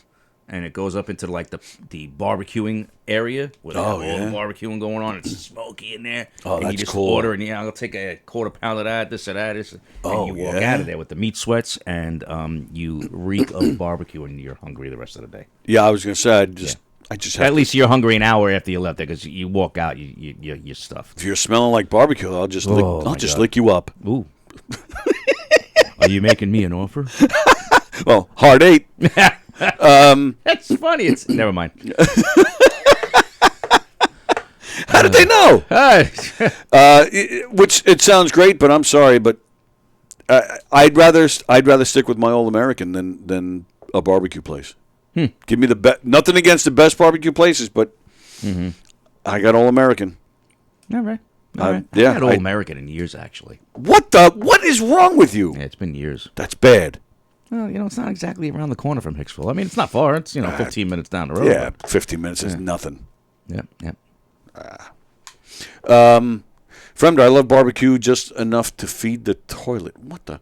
and it goes up into like the barbecuing area where they have all the barbecuing going on. It's smoky in there. Oh, and that's you just cool. order, and I'll take a quarter pound of that, this or that, and you walk out of there with the meat sweats, and you reek of barbecue, and you're hungry the rest of the day. Yeah, I was going to say, I just have At least you're hungry an hour after you left there, because you walk out, you're stuffed. If you're smelling like barbecue, I'll just lick you up. Ooh. Are you making me an offer? Well, Hard 8. That's funny. It's never mind. How did they know? Which it sounds great, but I'm sorry, but I'd rather stick with my All American than a barbecue place. Give me the best. Nothing against the best barbecue places, but I got All American. All right. Yeah, I had All American in years, actually. What is wrong with you? Yeah, it's been years. That's bad. Well, it's not exactly around the corner from Hicksville. I mean, it's not far. It's 15 minutes down the road. Yeah, 15 minutes is nothing. Yep. Fremder, I love barbecue just enough to feed the toilet. What the?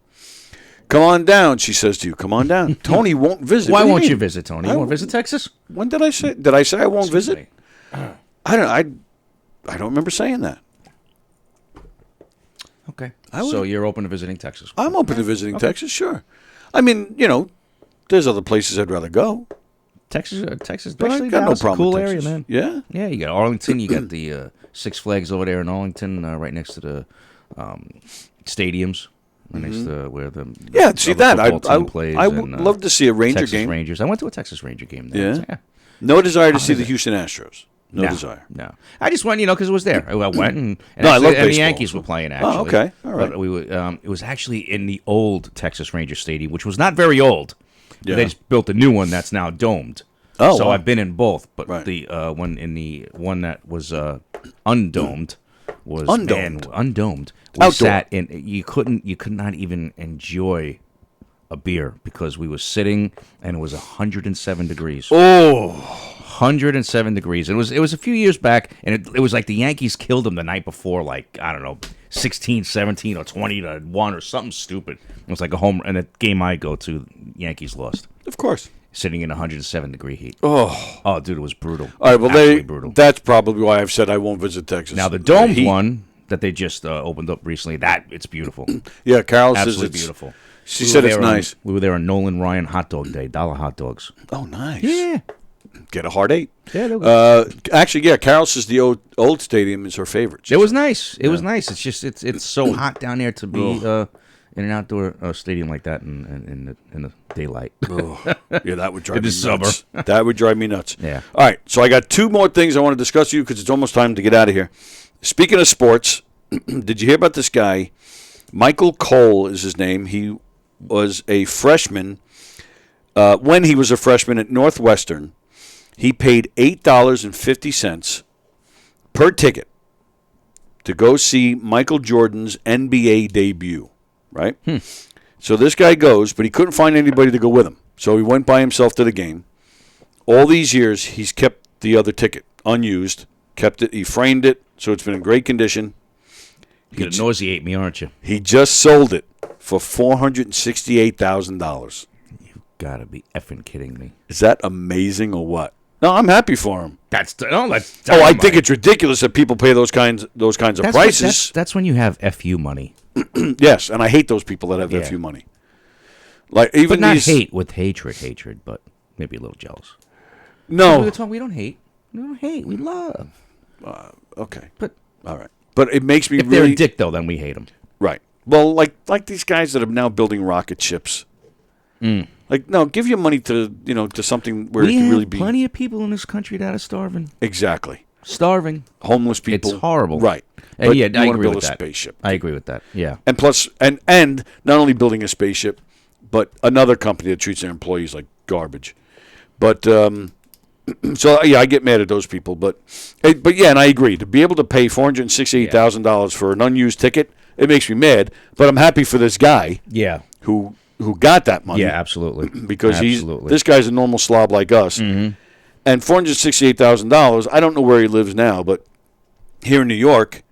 Come on down, she says to you. Come on down. Tony won't visit. Why What do won't you mean? visit, Tony? You won't visit Texas? When did I say? Did I say I won't Excuse visit? me. I don't remember saying that. Okay. So you're open to visiting Texas? I'm open to visiting Texas, sure. I mean, there's other places I'd rather go. Texas, But I especially got no Dallas, a problem cool with area, Texas. man. Yeah? Yeah, you got Arlington. You got the Six Flags over there in Arlington, right next to the stadiums, right next to where the see other that. football team plays. I would love to see a Ranger Texas game. Rangers. I went to a Texas Ranger game there. Yeah? No desire to see the Houston Astros. No desire. No, I just went, because it was there. I went and No, I love and the baseball. Yankees were playing. Actually, Oh, okay, all right. But we were, it was actually in the old Texas Ranger Stadium, which was not very old. Yeah. They just built a new one that's now domed. Oh, so wow. I've been in both, but Right. the one that was undomed was Undomed? undomed. We Outdoor. sat in. You could not even enjoy a beer because we were sitting and it was 107 degrees. Oh. 107 degrees. It was a few years back, and it was like the Yankees killed them the night before, like, I don't know, 16, 17, or 20-1 or something stupid. It was like a home, and the game I go to, Yankees lost. Of course. Sitting in 107-degree heat. Oh, dude, it was brutal. All right, well, Absolutely brutal. that's probably why I've said I won't visit Texas. Now, the domed heat. one that they just opened up recently, it's beautiful. Yeah, Carol says Absolutely it's beautiful. She said it's there on- nice. we were there on Nolan Ryan Hot Dog Day, $1 hot dogs. Oh, nice. Yeah. Get a Hard 8. Yeah, they were actually, yeah, Carol says the old stadium is her favorite. It was nice. It was nice. It's just it's so hot down there to be in an outdoor stadium like that in the daylight. Oh, yeah, that would drive In me the nuts. summer. That would drive me nuts. Yeah. All right, so I got 2 more things I want to discuss with you because it's almost time to get out of here. Speaking of sports, did you hear about this guy? Michael Cole is his name. He was a freshman. When he was a freshman at Northwestern, he paid $8.50 per ticket to go see Michael Jordan's NBA debut, right? So this guy goes, but he couldn't find anybody to go with him. So he went by himself to the game. All these years, he's kept the other ticket unused, kept it, he framed it, so it's been in great condition. You're going to nauseate me, aren't you? He just sold it for $468,000. You've got to be effing kidding me. Is that amazing or what? No, I'm happy for him. That's I think it's ridiculous that people pay those kinds of prices. That's when you have FU money. Yes, and I hate those people that have FU money. Like even but not these, hate with hatred, but maybe a little jealous. No, we don't hate. We don't hate. We love. Okay, but all right. But it makes me if they're a dick though, then we hate them. Right. Well, like these guys that are now building rocket ships. Like, no, give your money to to something where it can really be. We have plenty of people in this country that are starving. Exactly. Starving. Homeless people. It's horrible. Right. And but yeah, you I want to agree build with a that. spaceship. I agree with that. Yeah. And plus, and not only building a spaceship, but another company that treats their employees like garbage. But so yeah, I get mad at those people. But yeah, and I agree to be able to pay $468,000 for an unused ticket. It makes me mad, but I'm happy for this guy. Yeah. Who got that money? Yeah, absolutely. Because this guy's a normal slob like us. Mm-hmm. And $468,000. I don't know where he lives now, but here in New York,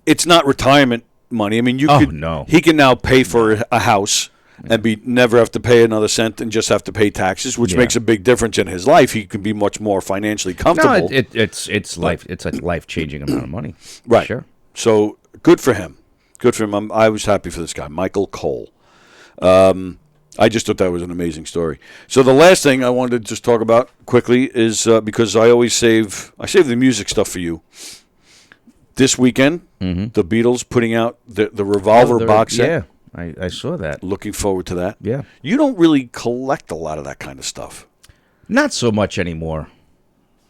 it's not retirement money. I mean, he can now pay for a house and never have to pay another cent and just have to pay taxes, which makes a big difference in his life. He can be much more financially comfortable. No, it's a life-changing amount of money. Right. Sure. So good for him. Good for him. I was happy for this guy, Michael Cole. I just thought that was an amazing story. So the last thing I wanted to just talk about quickly is because I always save the music stuff for you. This weekend, the Beatles putting out the Revolver box set. Yeah, I saw that. Looking forward to that. Yeah. You don't really collect a lot of that kind of stuff. Not so much anymore.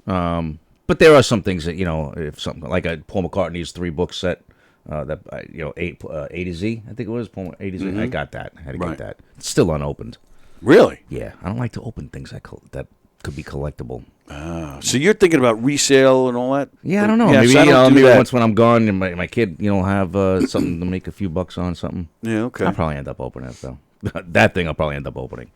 But there are some things that, if something like Paul McCartney's 3-book set, that A to Z, I think it was Paul A to Z. I got that. I had to get that. It's still unopened. Really? Yeah, I don't like to open things that could be collectible. So you're thinking about resale and all that? Yeah, I don't know. Yes, maybe I maybe once when I'm gone and my kid, have something to make a few bucks on something. Yeah, okay. I'll probably end up opening it though. That thing I'll probably end up opening.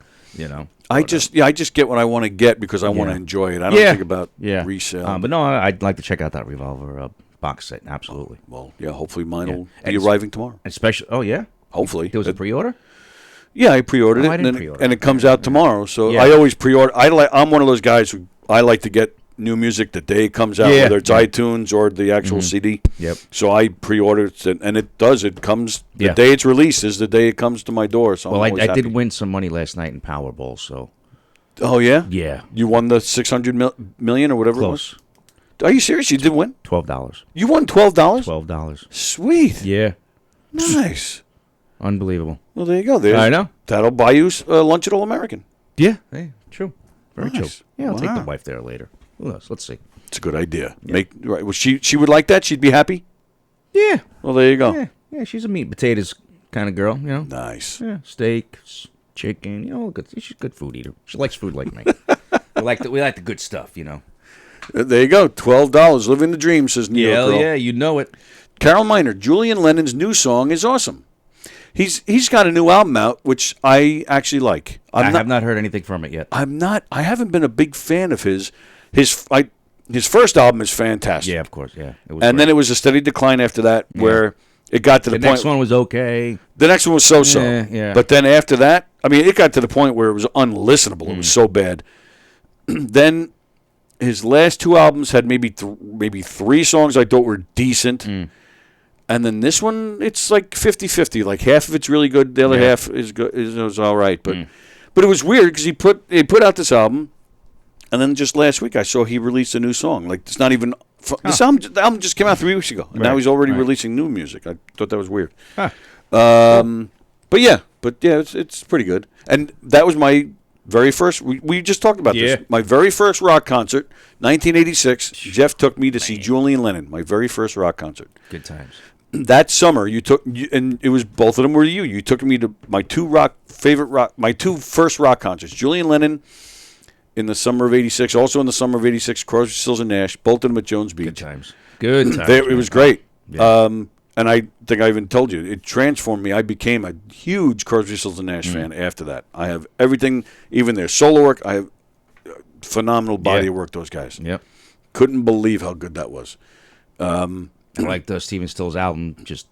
I just get what I want to get because I want to enjoy it. I don't think about resale. But no, I'd like to check out that Revolver box set. Absolutely. Well, yeah. Hopefully mine will be arriving tomorrow. Especially. Oh yeah. Hopefully. There was a pre-order. Yeah, I pre-ordered it, I didn't pre-order and it comes out tomorrow. So I always pre-order. I'm one of those guys who I like to get new music the day it comes out, whether it's iTunes or the actual CD. Yep. So I pre-order it, and it does. It comes the day it's released is the day it comes to my door. So I did win some money last night in Powerball. So. Oh yeah. Yeah. You won the $600 million or whatever. Close. It was? Are you serious? You did win? $12. You won $12? $12. Sweet. Yeah. Nice. Unbelievable. Well, there you go. I know. That'll buy you lunch at All American. Yeah. Hey, true. Very true. Nice. Yeah, I'll take the wife there later. Who knows? Let's see. It's a good idea. Yeah. Well, she would like that. She'd be happy. Yeah. Well, there you go. Yeah. She's a meat and potatoes kind of girl. Nice. Yeah. Steak, chicken. Good. She's a good food eater. She likes food like me. we like the good stuff. There you go. $12. Living the dream, says New York girl. Yeah, you know it. Carol Miner, Julian Lennon's new song is awesome. He's got a new album out, which I actually like. I have not heard anything from it yet. I haven't been a big fan of his. His first album is fantastic. Yeah, of course. Yeah. Then it was a steady decline after that, where it got to the point. The next one was okay. The next one was so-so. Yeah. But then after that, it got to the point where it was unlistenable. It was so bad. Then his last 2 albums had maybe 3 songs I thought were decent. And then this one, it's like 50-50. Like half of it's really good, the other half is good. Is all right. But it was weird because he put out this album, and then just last week I saw he released a new song. Like it's not even the album just came out 3 weeks ago, and now he's already releasing new music. I thought that was weird. But yeah, it's pretty good. And that was my very first. We just talked about this. My very first rock concert, 1986. Jeff took me to see Julian Lennon. My very first rock concert. Good times. That summer, and it was both of them were you. You took me to my two first rock concerts. Julian Lennon in the summer of '86. Also in the summer of '86, Crosby, Stills and Nash. Both of them at Jones Beach. Good times. Good times. It was great. Yeah. And I think I even told you, it transformed me. I became a huge Crosby, Stills and Nash fan after that. I have everything, even their solo work. I have phenomenal body of work, those guys. Yep. Couldn't believe how good that was. I like the Stephen Stills album, just,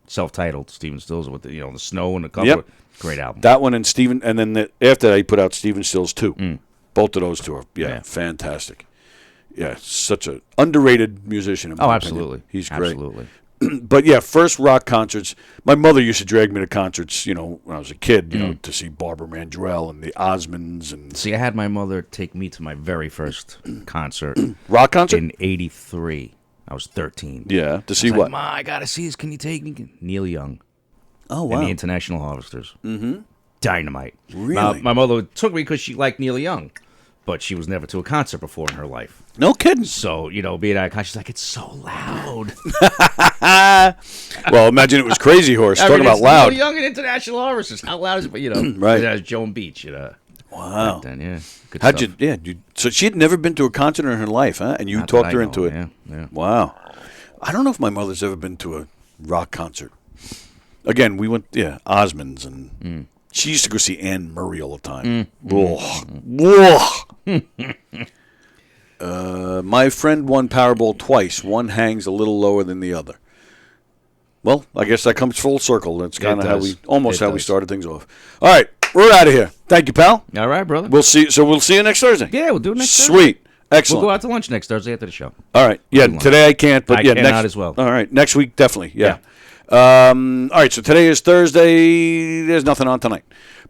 self-titled Stephen Stills with the snow and the cover. Yep. Great album. That one and Stephen, and then after that, he put out Stephen Stills 2. Both of those two are, fantastic. Yeah, such an underrated musician. In my absolutely. Opinion. He's great. Absolutely. But yeah, first rock concerts. My mother used to drag me to concerts, when I was a kid, to see Barbara Mandrell and the Osmonds. And see, I had my mother take me to my very first concert. Rock concert? In '83. I was 13. Yeah, to see what? what? Ma, I gotta see this. Can you take me? Neil Young. Oh, wow. And the International Harvesters. Mm-hmm. Dynamite. Really? My mother took me because she liked Neil Young, but she was never to a concert before in her life. No kidding. So, being at a concert, she's like, it's so loud. Well, imagine it was Crazy Horse. Talking about it's loud. Neil Young and International Harvesters. How loud is it? But, right. It has Joan Beach. Wow. Then, yeah. Good How'd stuff. So she had never been to a concert in her life, huh? And you talked her into it. Yeah. Wow. I don't know if my mother's ever been to a rock concert. Again, we went, Osmonds, and she used to go see Anne Murray all the time. My friend won Powerball twice. One hangs a little lower than the other. Well, I guess that comes full circle. That's kind of how we started things off. All right, we're out of here. Thank you, pal. All right, brother. We'll see you next Thursday. Yeah, we'll do it next Thursday. Sweet. Excellent. We'll go out to lunch next Thursday after the show. All right. Yeah, today I can't, but I yeah, cannot next as well. All right, next week definitely. Yeah. All right, so today is Thursday. There's nothing on tonight.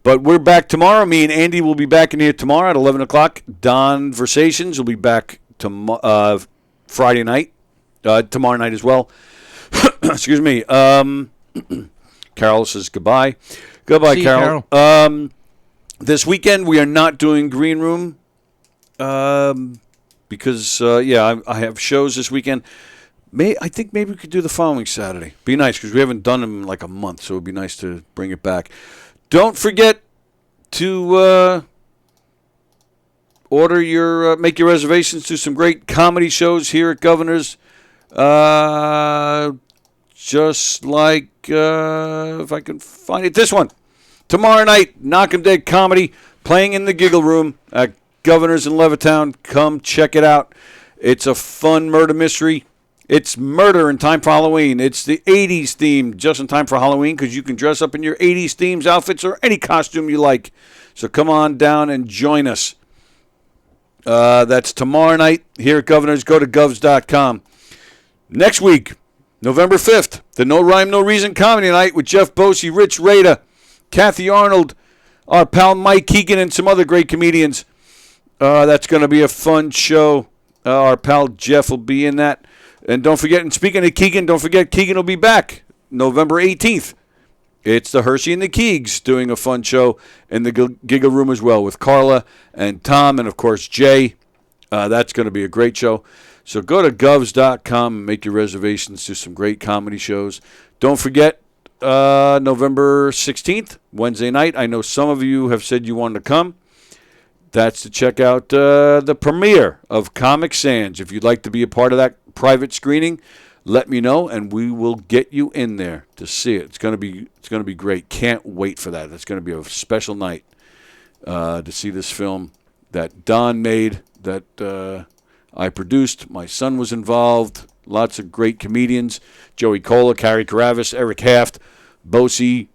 But we're back tomorrow. Me and Andy will be back in here tomorrow at 11 o'clock. Donversations will be back Friday night, tomorrow night as well. Excuse me. Carol says goodbye. Goodbye, See you, Carol. This weekend we are not doing Green Room because, I have shows this weekend. I think maybe we could do the following Saturday. Be nice because we haven't done them in like a month, so it would be nice to bring it back. Don't forget to make your reservations to some great comedy shows here at Governor's. Just like if I can find it, this one tomorrow night, Knockem Dead Comedy playing in the Giggle Room at Governor's in Levittown. Come check it out. It's a fun murder mystery. It's murder in time for Halloween. It's the 80s theme just in time for Halloween because you can dress up in your 80s themes outfits or any costume you like. So come on down and join us. That's tomorrow night here at Governor's. Go to govs.com. Next week, November 5th, the No Rhyme, No Reason Comedy Night with Jeff Bosey, Rich Rada, Kathy Arnold, our pal Mike Keegan, and some other great comedians. That's going to be a fun show. Our pal Jeff will be in that. And don't forget, and speaking of Keegan, don't forget Keegan will be back November 18th. It's the Hershey and the Keegs doing a fun show in the Giga Room as well with Carla and Tom and, of course, Jay. That's going to be a great show. So go to govs.com and make your reservations to some great comedy shows. Don't forget, November 16th, Wednesday night. I know some of you have said you wanted to come. That's to check out the premiere of Comic Sans. If you'd like to be a part of that private screening, let me know, and we will get you in there to see it. It's going to be great. Can't wait for that. It's going to be a special night to see this film that Don made, that I produced. My son was involved. Lots of great comedians: Joey Cola, Carrie Karavis, Eric Haft, Bosey,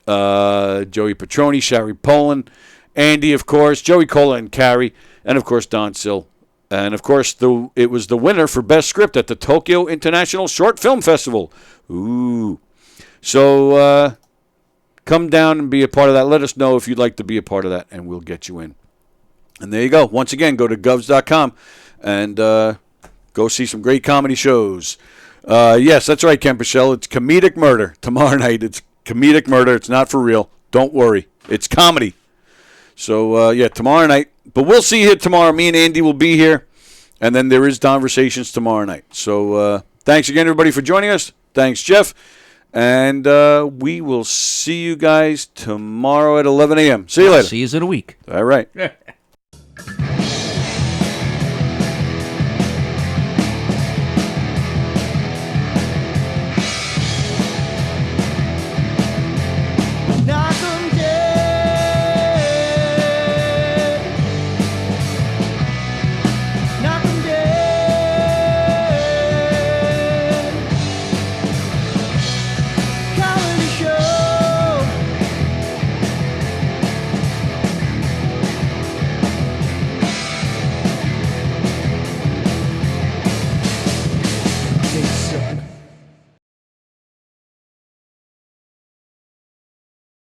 Joey Petroni, Shari Poland, Andy, of course, Joey Cola and Carrie, and of course Don Sill. And, of course, it was the winner for Best Script at the Tokyo International Short Film Festival. Ooh. So come down and be a part of that. Let us know if you'd like to be a part of that, and we'll get you in. And there you go. Once again, go to govs.com and go see some great comedy shows. Yes, that's right, Ken Pichelle. It's comedic murder tomorrow night. It's comedic murder. It's not for real. Don't worry. It's comedy. So, yeah, tomorrow night. But we'll see you here tomorrow. Me and Andy will be here. And then there is Conversations tomorrow night. So, thanks again, everybody, for joining us. Thanks, Jeff. And we will see you guys tomorrow at 11 a.m. See you later. See you in a week. All right. Yeah.